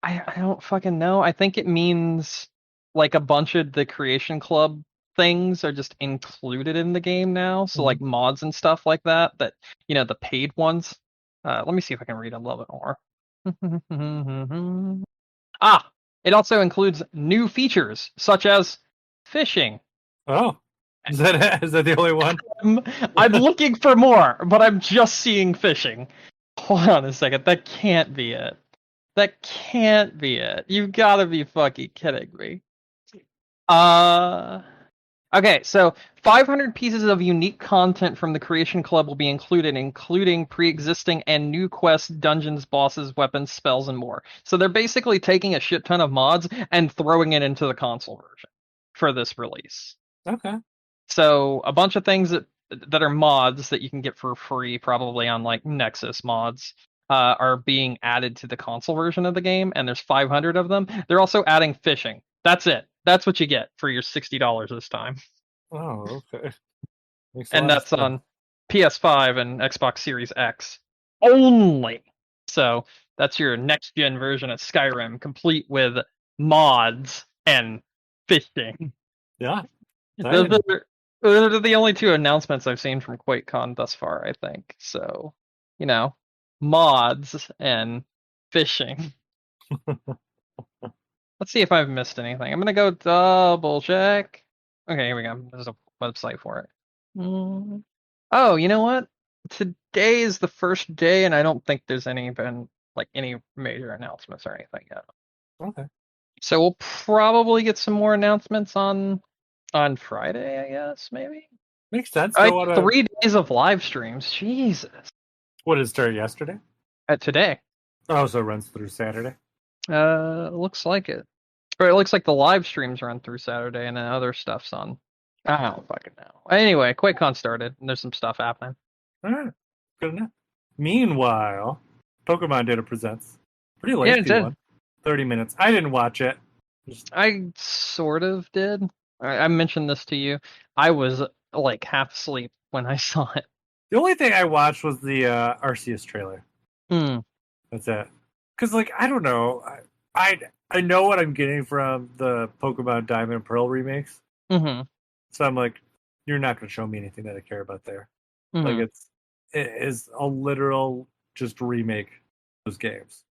I don't fucking know. I think it means, a bunch of the Creation Club things are just included in the game now. So mods and stuff like that the paid ones. Let me see if I can read a little bit more. It also includes new features such as fishing. Oh, is that the only one? I'm looking for more, but I'm just seeing fishing. Hold on a second. That can't be it. You've got to be fucking kidding me. Okay, so 500 pieces of unique content from the Creation Club will be included, including pre-existing and new quests, dungeons, bosses, weapons, spells, and more. So they're basically taking a shit ton of mods and throwing it into the console version for this release. Okay. So a bunch of things that are mods that you can get for free, probably on like Nexus mods, are being added to the console version of the game, and there's 500 of them. They're also adding fishing. That's it. That's what you get for your $60 this time, Oh, okay. Makes a and lot of that's sense. on PS5 and Xbox Series X only. So that's your next gen version of Skyrim, complete with mods and fishing. Yeah. Those Exciting. are, those are the only two announcements I've seen from QuakeCon thus far, I think. So, you know, mods and fishing. Let's see if I've missed anything. I'm gonna go double check. Okay, here we go. There's a website for it. Mm. Oh, you know what? Today is the first day, and I don't think there's been like any major announcements or anything yet. Okay. So we'll probably get some more announcements on Friday, I guess, maybe. Makes sense. Don't want to. 3 days of live streams. Jesus. What did it start yesterday? Today. Oh, so it runs through Saturday. Looks like it. Or it looks like the live streams run through Saturday, and then other stuff's on. I don't fucking know. Anyway, QuakeCon started, and there's some stuff happening. All right. Good enough. Meanwhile, Pokemon Data presents. Pretty Yeah, it lengthy did. one. 30 minutes. I didn't watch it. I sort of did. I mentioned this to you. I was like half asleep when I saw it. The only thing I watched was the Arceus trailer. Hmm. That's it. Because, like, I don't know. I know what I'm getting from the Pokemon Diamond and Pearl remakes. Mm-hmm. So I'm like, you're not going to show me anything that I care about there. Like, Mm-hmm. it is a literal just remake of those games.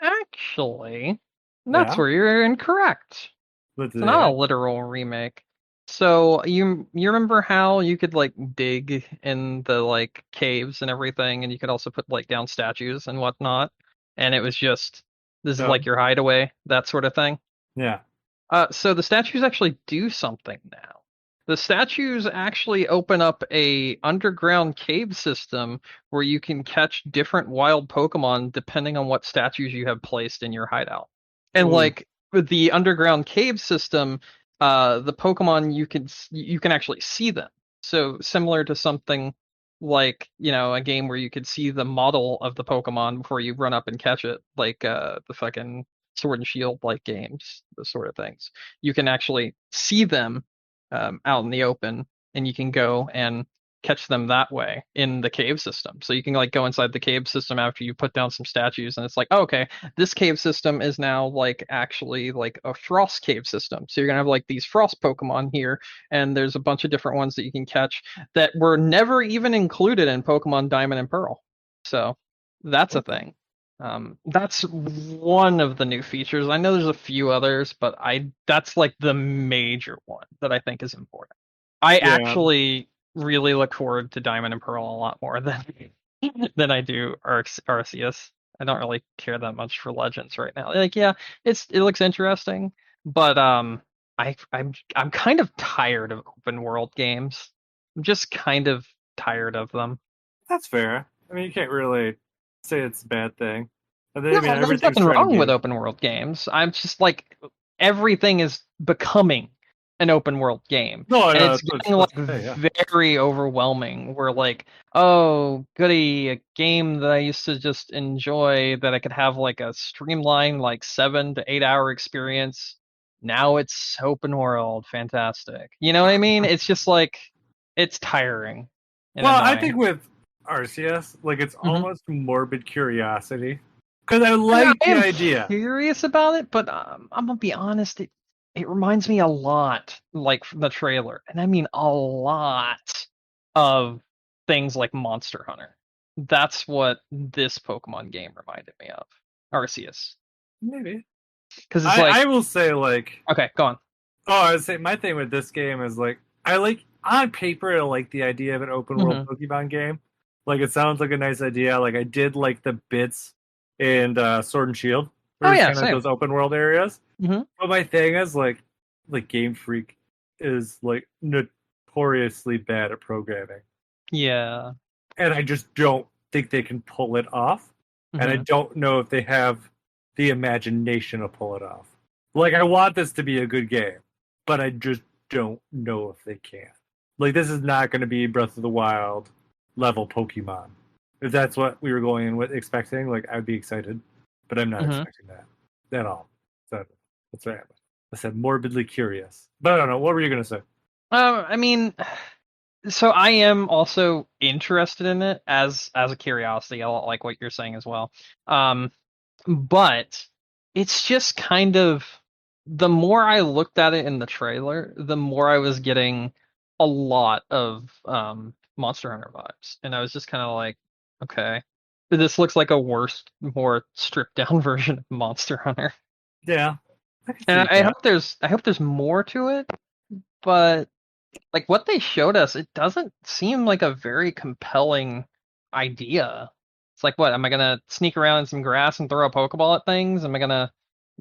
Actually, that's Yeah? where you're incorrect. But It's not a literal remake. So you remember how you could like dig in the like caves and everything, and you could also put like down statues and whatnot, and it was just this is like your hideaway, that sort of thing. Yeah. So the statues actually do something now. The statues actually open up a underground cave system where you can catch different wild Pokemon depending on what statues you have placed in your hideout. And Ooh. like with the underground cave system, the Pokemon you can actually see them. So similar to something like, a game where you could see the model of the Pokemon before you run up and catch it, like the fucking Sword and Shield like games, those sort of things. You can actually see them out in the open, and you can go and catch them that way in the cave system. So you can like go inside the cave system after you put down some statues, and it's like, oh, okay, this cave system is now like actually like a frost cave system. So you're gonna have like these frost Pokemon here, and there's a bunch of different ones that you can catch that were never even included in Pokemon Diamond and Pearl. So that's a thing. That's one of the new features. I know there's a few others, but that's like the major one that I think is important. I Yeah. actually really look forward to Diamond and Pearl a lot more than I do Arceus. I don't really care that much for Legends right now. Like, yeah, it looks interesting, but I'm kind of tired of open world games. I'm just kind of tired of them. That's fair. I mean, you can't really say it's a bad thing. And then, No, I mean, there's everything's nothing trying to wrong with be. open world games. I'm just like everything is becoming an open world game, No, and no, it's getting that's like okay, yeah. very overwhelming. We're like, oh, goody, a game that I used to just enjoy that I could have like a streamlined like 7 to 8 hour experience. Now it's open world, fantastic. You know what I mean? It's just like it's tiring and Well, I annoying. think with Arceus, like, it's Mhm. almost morbid curiosity. Because I I like the am idea. curious about it, but I'm gonna be honest. It reminds me a lot, like from the trailer, and I mean a lot of things like Monster Hunter. That's what this Pokemon game reminded me of, Arceus, Maybe. because it's like, I will say, like, okay, go on. oh, I would say my thing with this game is, like, I like, on paper, I like the idea of an open world Mhm. Pokemon game. Like, it sounds like a nice idea. Like, I did like the bits in Sword and Shield, Oh where it's yeah, kind of same. those open world areas. Mhm. But my thing is, like Game Freak, is like notoriously bad at programming. Yeah. And I just don't think they can pull it off. And I don't know if they have the imagination to pull it off. Like, I want this to be a good game, but I just don't know if they can. Like, this is not going to be Breath of the Wild level Pokemon. If that's what we were going in with expecting, like, I'd be excited, but I'm not expecting that at all. So that's what I said, morbidly curious. But I don't know. What were you going to say? I mean, so I am also interested in it as a curiosity, a lot like what you're saying as well. But it's just kind of, the more I looked at it in the trailer, the more I was getting a lot of Monster Hunter vibes, and I was just kind of like, okay, this looks like a worse, more stripped down version of Monster Hunter. Yeah. And I hope there's more to it, but like what they showed us, it doesn't seem like a very compelling idea. It's like, what, am I gonna sneak around in some grass and throw a Pokeball at things? Am I gonna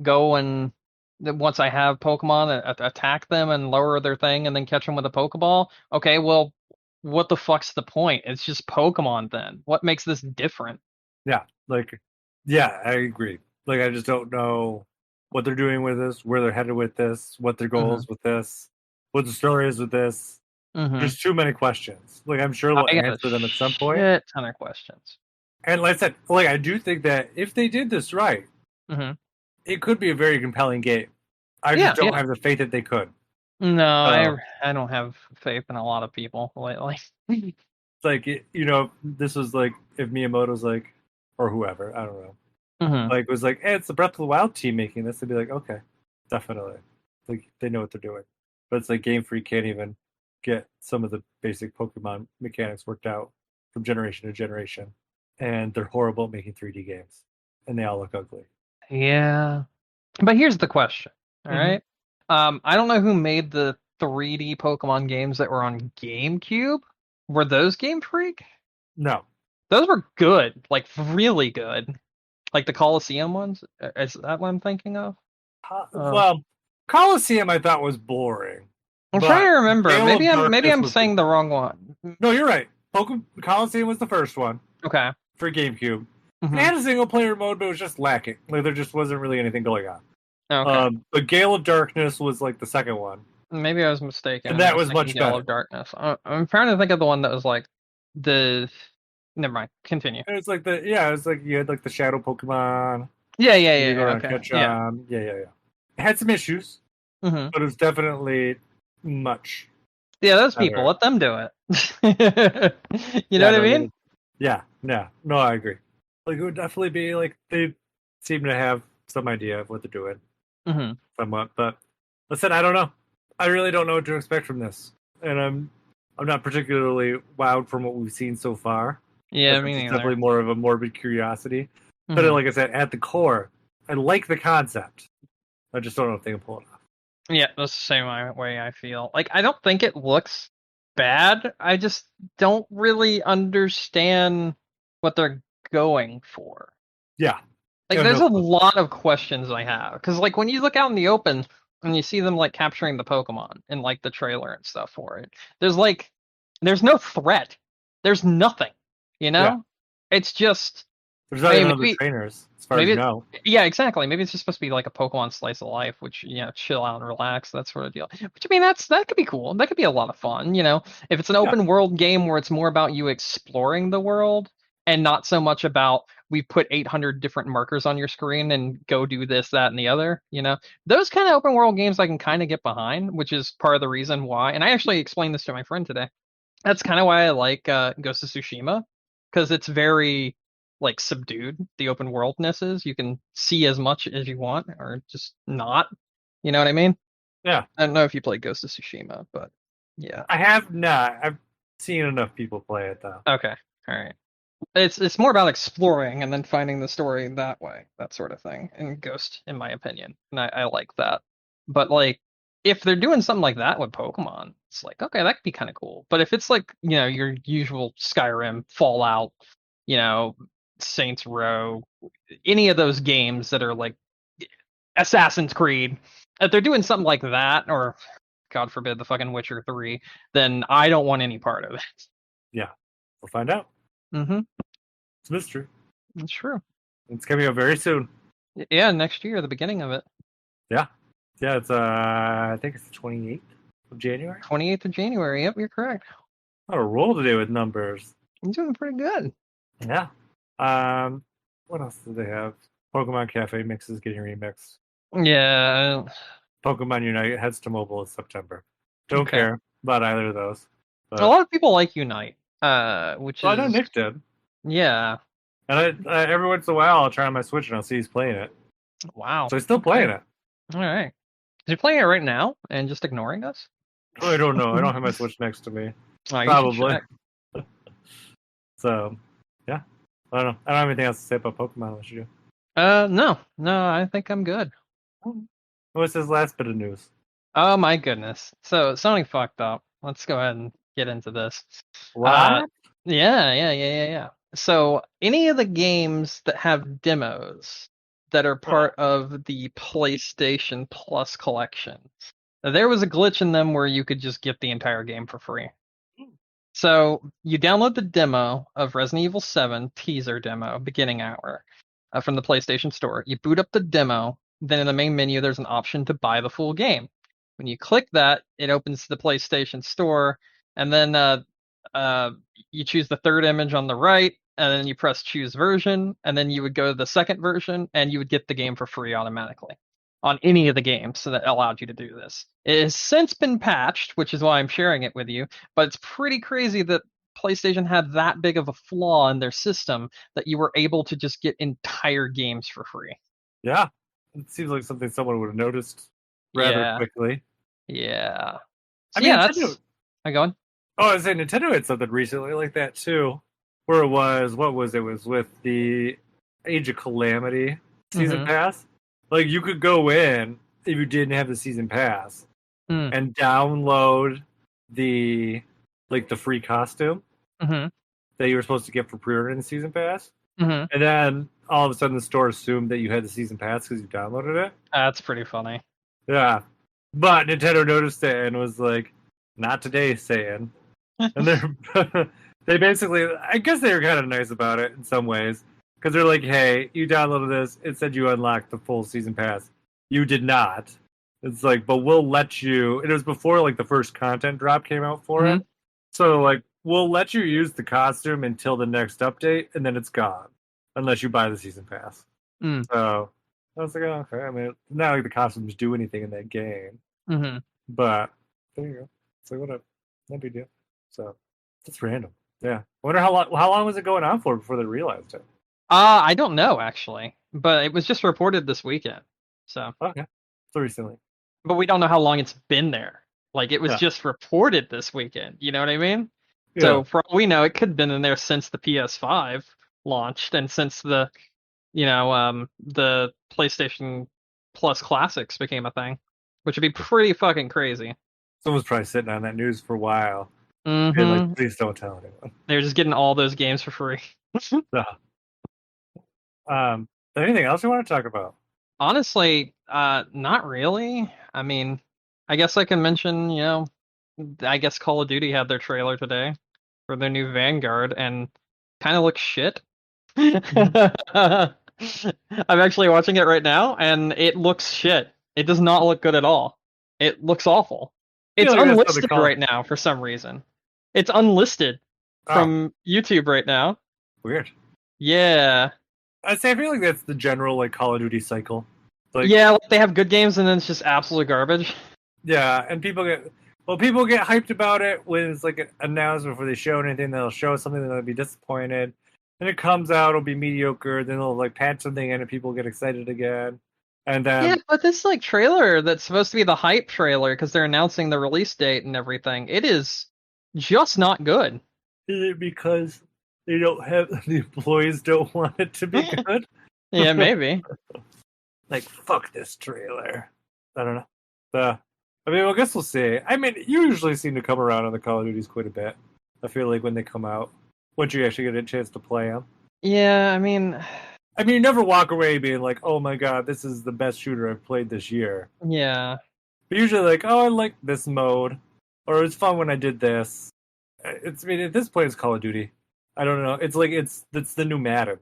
go and once I have Pokemon, attack them and lower their thing and then catch them with a Pokeball? Okay, well, what the fuck's the point? It's just Pokemon then. What makes this different? Yeah, like, yeah, I agree. Like, I just don't know what they're doing with this, where they're headed with this, what their goals with this, what the story is with this. There's too many questions. Like, I'm sure they'll answer them at some point. Shit ton of questions. And like I said, like, I do think that if they did this right, it could be a very compelling game. I just don't have the faith that they could. No, I don't have faith in a lot of people lately. It's like, you know, this was like, if Miyamoto's like, or whoever, I don't know, like, was like, hey, it's the Breath of the Wild team making this, they'd be like, okay, definitely. Like, they know what they're doing. But it's like Game Freak can't even get some of the basic Pokemon mechanics worked out from generation to generation. And they're horrible at making 3D games. And they all look ugly. Yeah. But here's the question, all right? I don't know who made the 3D Pokemon games that were on GameCube. Were those Game Freak? No. Those were good, like really good. Like the Coliseum ones? Is that what I'm thinking of? Well, Coliseum I thought was boring. I'm trying to remember. Maybe I'm saying the wrong one. No, you're right. Coliseum was the first one. Okay. For GameCube. It had a single player mode, but it was just lacking. Like, there just wasn't really anything going on. Okay. But Gale of Darkness was like the second one. Maybe I was mistaken. And that was much Gale better. of Darkness. I'm trying to think of the one that was like the. Never mind. Continue. It was like it was like you had like the shadow Pokemon. Yeah. Okay. It had some issues, but it was definitely much. Yeah, those better. People, let them do it. You know what I mean? Yeah. No, I agree. Like, it would definitely be like, they seem to have some idea of what they're doing, somewhat. But I said, I don't know. I really don't know what to expect from this, and I'm not particularly wowed from what we've seen so far. Yeah, me neither. It's definitely more of a morbid curiosity. But like I said, at the core, I like the concept. I just don't know if they can pull it off. Yeah, that's the same way I feel. Like, I don't think it looks bad. I just don't really understand what they're going for. Yeah. Like, there's a lot of questions I have. Because, like, when you look out in the open and you see them, like, capturing the Pokemon in, like, the trailer and stuff for it, there's no threat. There's nothing, you know? Yeah. It's just... There's not even other trainers, as far as you know. Yeah, exactly. Maybe it's just supposed to be like a Pokemon slice of life, which, you know, chill out and relax, that sort of deal. Which, I mean, that could be cool. That could be a lot of fun, you know? If it's an open world game where it's more about you exploring the world and not so much about we put 800 different markers on your screen and go do this, that, and the other, you know? Those kind of open world games I can kind of get behind, which is part of the reason why. And I actually explained this to my friend today. That's kind of why I like Ghost of Tsushima, because it's very... like subdued. The open worldness is you can see as much as you want or just not, you know what I mean? Yeah. I don't know if you played Ghost of Tsushima, but yeah, I have not. I've seen enough people play it though. Okay, all right. It's more about exploring and then finding the story that way, that sort of thing, in Ghost, in my opinion, and I like that. But like, if they're doing something like that with Pokemon, it's like, okay, that could be kind of cool. But if it's like, you know, your usual Skyrim, Fallout, you know, Saints Row, any of those games that are like Assassin's Creed, if they're doing something like that, or God forbid, the fucking Witcher 3, then I don't want any part of it. Yeah, we'll find out. Mm-hmm. It's a mystery. It's true. It's coming out very soon. Yeah, next year, the beginning of it. Yeah, it's I think it's the 28th of January. 28th of January. Yep, you're correct. What a roll today with numbers. You're doing pretty good. Yeah. What else do they have? Pokemon Cafe Mix is getting remixed. Yeah. Pokemon Unite heads to mobile in September. Don't care about either of those. But a lot of people like Unite, which I know is Nick did. yeah. And I every once in a while I'll try on my Switch and I'll see he's playing it. Wow. So he's still playing it. All right. Is he playing it right now and just ignoring us? Oh, I don't know. I don't have my Switch next to me. Oh, you should Probably. check. So, yeah. I don't know. I don't have anything else to say about Pokemon unless you do. No, I think I'm good. What's his last bit of news? Oh my goodness. So Sony fucked up. Let's go ahead and get into this. What? Yeah. So any of the games that have demos that are part of the PlayStation Plus collection, there was a glitch in them where you could just get the entire game for free. So you download the demo of Resident Evil 7 teaser demo, beginning hour, from the PlayStation Store. You boot up the demo, then in the main menu there's an option to buy the full game. When you click that, it opens the PlayStation Store, and then you choose the third image on the right, and then you press choose version, and then you would go to the second version, and you would get the game for free automatically on any of the games that allowed you to do this. It has since been patched, which is why I'm sharing it with you, but it's pretty crazy that PlayStation had that big of a flaw in their system that you were able to just get entire games for free. Yeah. It seems like something someone would have noticed rather quickly. Yeah. I mean, Nintendo... I go on? Oh, I was saying Nintendo had something recently like that too, where it was with the Age of Calamity season pass. Like you could go in if you didn't have the season pass and download the free costume that you were supposed to get for pre-ordering the season pass, and then all of a sudden the store assumed that you had the season pass because you downloaded it. That's pretty funny. Yeah, but Nintendo noticed it and was like, "Not today, Satan." And they basically, I guess they were kind of nice about it in some ways, because they're like, hey, you downloaded this, it said you unlocked the full season pass. You did not. It's like, but we'll let you, it was before like the first content drop came out for it. So like, we'll let you use the costume until the next update, and then it's gone, unless you buy the season pass. So I was like, oh, okay. I mean, not like the costumes do anything in that game. But there you go. It's like, whatever. No big deal. So it's random. Yeah. I wonder how long was it going on for before they realized it? I don't know actually, but it was just reported this weekend. So okay, so recently. But we don't know how long it's been there. Like it was just reported this weekend. You know what I mean? Yeah. So for all we know, it could have been in there since the PS5 launched and since the PlayStation Plus Classics became a thing, which would be pretty fucking crazy. Someone's probably sitting on that news for a while. Like, please don't tell anyone. They're just getting all those games for free. Anything else you want to talk about? Honestly, not really. I mean, I guess I can mention, I guess Call of Duty had their trailer today for their new Vanguard and kind of looks shit. I'm actually watching it right now and it looks shit. It does not look good at all. It looks awful. It's unlisted right now for some reason. It's unlisted from YouTube right now. Weird. Yeah. I feel like that's the general like Call of Duty cycle. Like, yeah, like they have good games and then it's just absolute garbage. Yeah, and people get hyped about it when it's like announced before they show anything. They'll show something and they'll be disappointed. Then it comes out, it'll be mediocre. Then they'll like patch something in and people get excited again. And then yeah, but this like trailer that's supposed to be the hype trailer because they're announcing the release date and everything. It is just not good. Is it because they don't have the employees don't want it to be good? Yeah, maybe. Like fuck this trailer. I don't know. I mean, I guess we'll see. I mean, you usually seem to come around on the Call of Duties quite a bit. I feel like when they come out, once you actually get a chance to play them. Yeah, I mean, you never walk away being like, "Oh my god, this is the best shooter I've played this year." Yeah. But usually, like, oh, I like this mode, or it was fun when I did this. I mean, at this point, it's Call of Duty. I don't know. It's like it's the new Madden.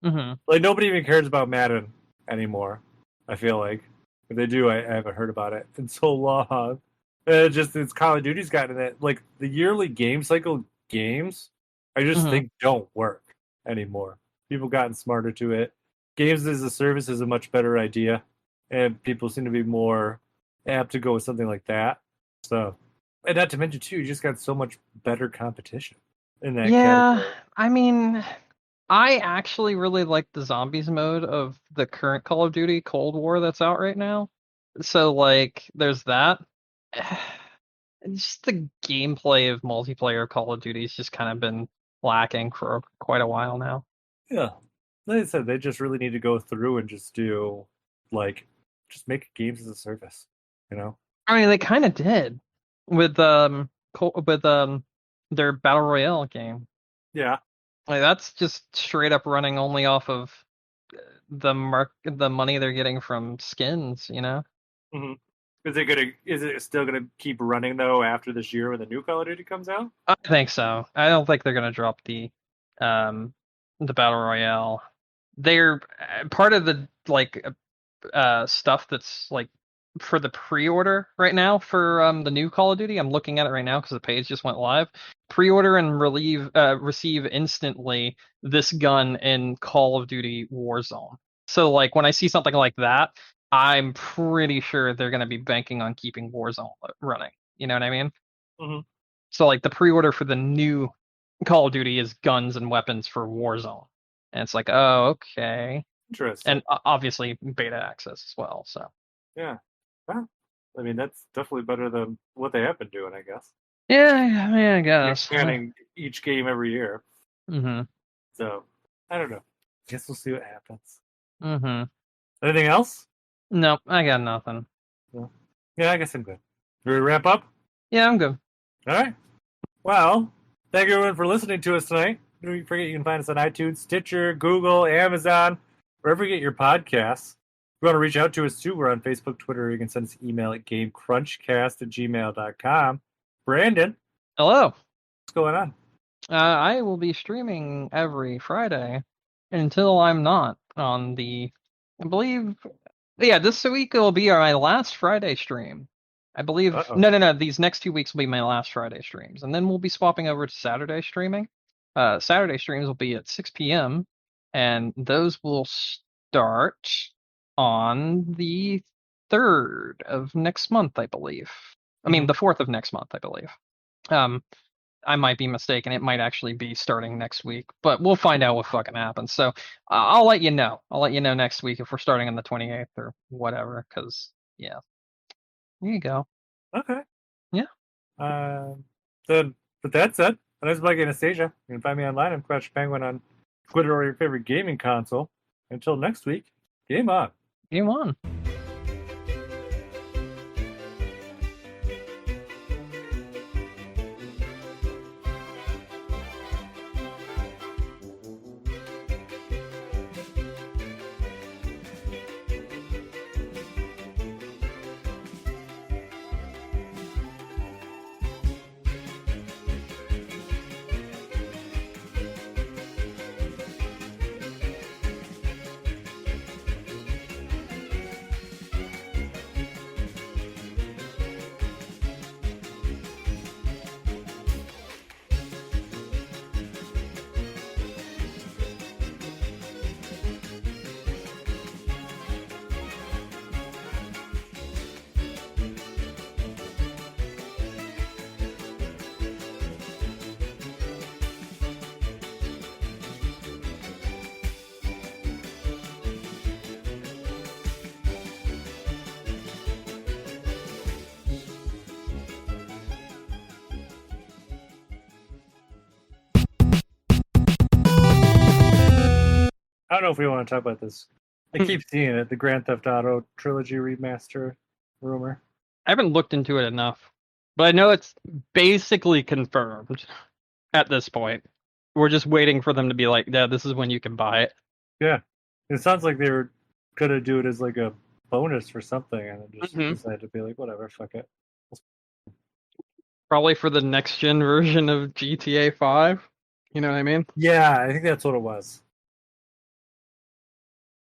Mm-hmm. Like nobody even cares about Madden anymore. I feel like if they do, I haven't heard about it in so long. It's Call of Duty's gotten it. Like the yearly game cycle games, I just think don't work anymore. People gotten smarter to it. Games as a service is a much better idea, and people seem to be more apt to go with something like that. So, and not to mention too, you just got so much better competition in that category. I mean, I actually really like the zombies mode of the current Call of Duty Cold War that's out right now. So like, there's that. Just the gameplay of multiplayer Call of Duty's just kind of been lacking for quite a while now. Yeah. Like I said, they just really need to go through and just do just make games as a service, you know? I mean, they kind of did with their Battle Royale game. Yeah. Like that's just straight up running only off of the money they're getting from skins, you know? Mm-hmm. Is it still gonna keep running though after this year when the new Call of Duty comes out? I think so. I don't think they're gonna drop the Battle Royale. They're part of the stuff that's like for the pre-order right now for the new Call of Duty. I'm looking at it right now because the page just went live. Pre-order and receive instantly this gun in Call of Duty Warzone. So like when I see something like that, I'm pretty sure they're going to be banking on keeping Warzone running. You know what I mean? Mm-hmm. So like the pre-order for the new Call of Duty is guns and weapons for Warzone, and it's like, oh, okay. Interesting. And obviously beta access as well. So yeah, well, I mean that's definitely better than what they have been doing, I guess. Yeah, I mean, I guess expanding each game every year. Mm-hmm. So I don't know. Guess we'll see what happens. Mm-hmm. Anything else? No, I got nothing. Yeah, I guess I'm good. Do we wrap up? Yeah, I'm good. All right. Well, thank you everyone for listening to us tonight. Don't forget you can find us on iTunes, Stitcher, Google, Amazon, wherever you get your podcasts. If you want to reach out to us too, we're on Facebook, Twitter. You can send us an email at gamecrunchcast@gmail.com. Brandon. Hello. What's going on? I will be streaming every Friday until I'm not on I believe, this week will be my last Friday stream. I believe, no, these next 2 weeks will be my last Friday streams, and then we'll be swapping over to Saturday streaming. Saturday streams will be at 6 p.m., and those will start on the 3rd of next month, I believe. I mean, the 4th of next month, I believe. I might be mistaken. It might actually be starting next week, but we'll find out what fucking happens. So I'll let you know. I'll let you know next week if we're starting on the 28th or whatever, because, yeah. There you go. Okay. Yeah. Then, with that said, my name is Mike Anastasia. You can find me online. I'm Crouch Penguin on Twitter or your favorite gaming console. Until next week, game on. Game on. I don't know if we want to talk about this. I keep seeing it, the Grand Theft Auto trilogy remaster rumor. I haven't looked into it enough, but I know it's basically confirmed at this point. We're just waiting for them to be like, yeah, this is when you can buy it. Yeah. It sounds like they were going to do it as like a bonus for something, and I just Mhm. decided to be like, whatever, fuck it. Probably for the next gen version of GTA 5. You know what I mean? Yeah, I think that's what it was.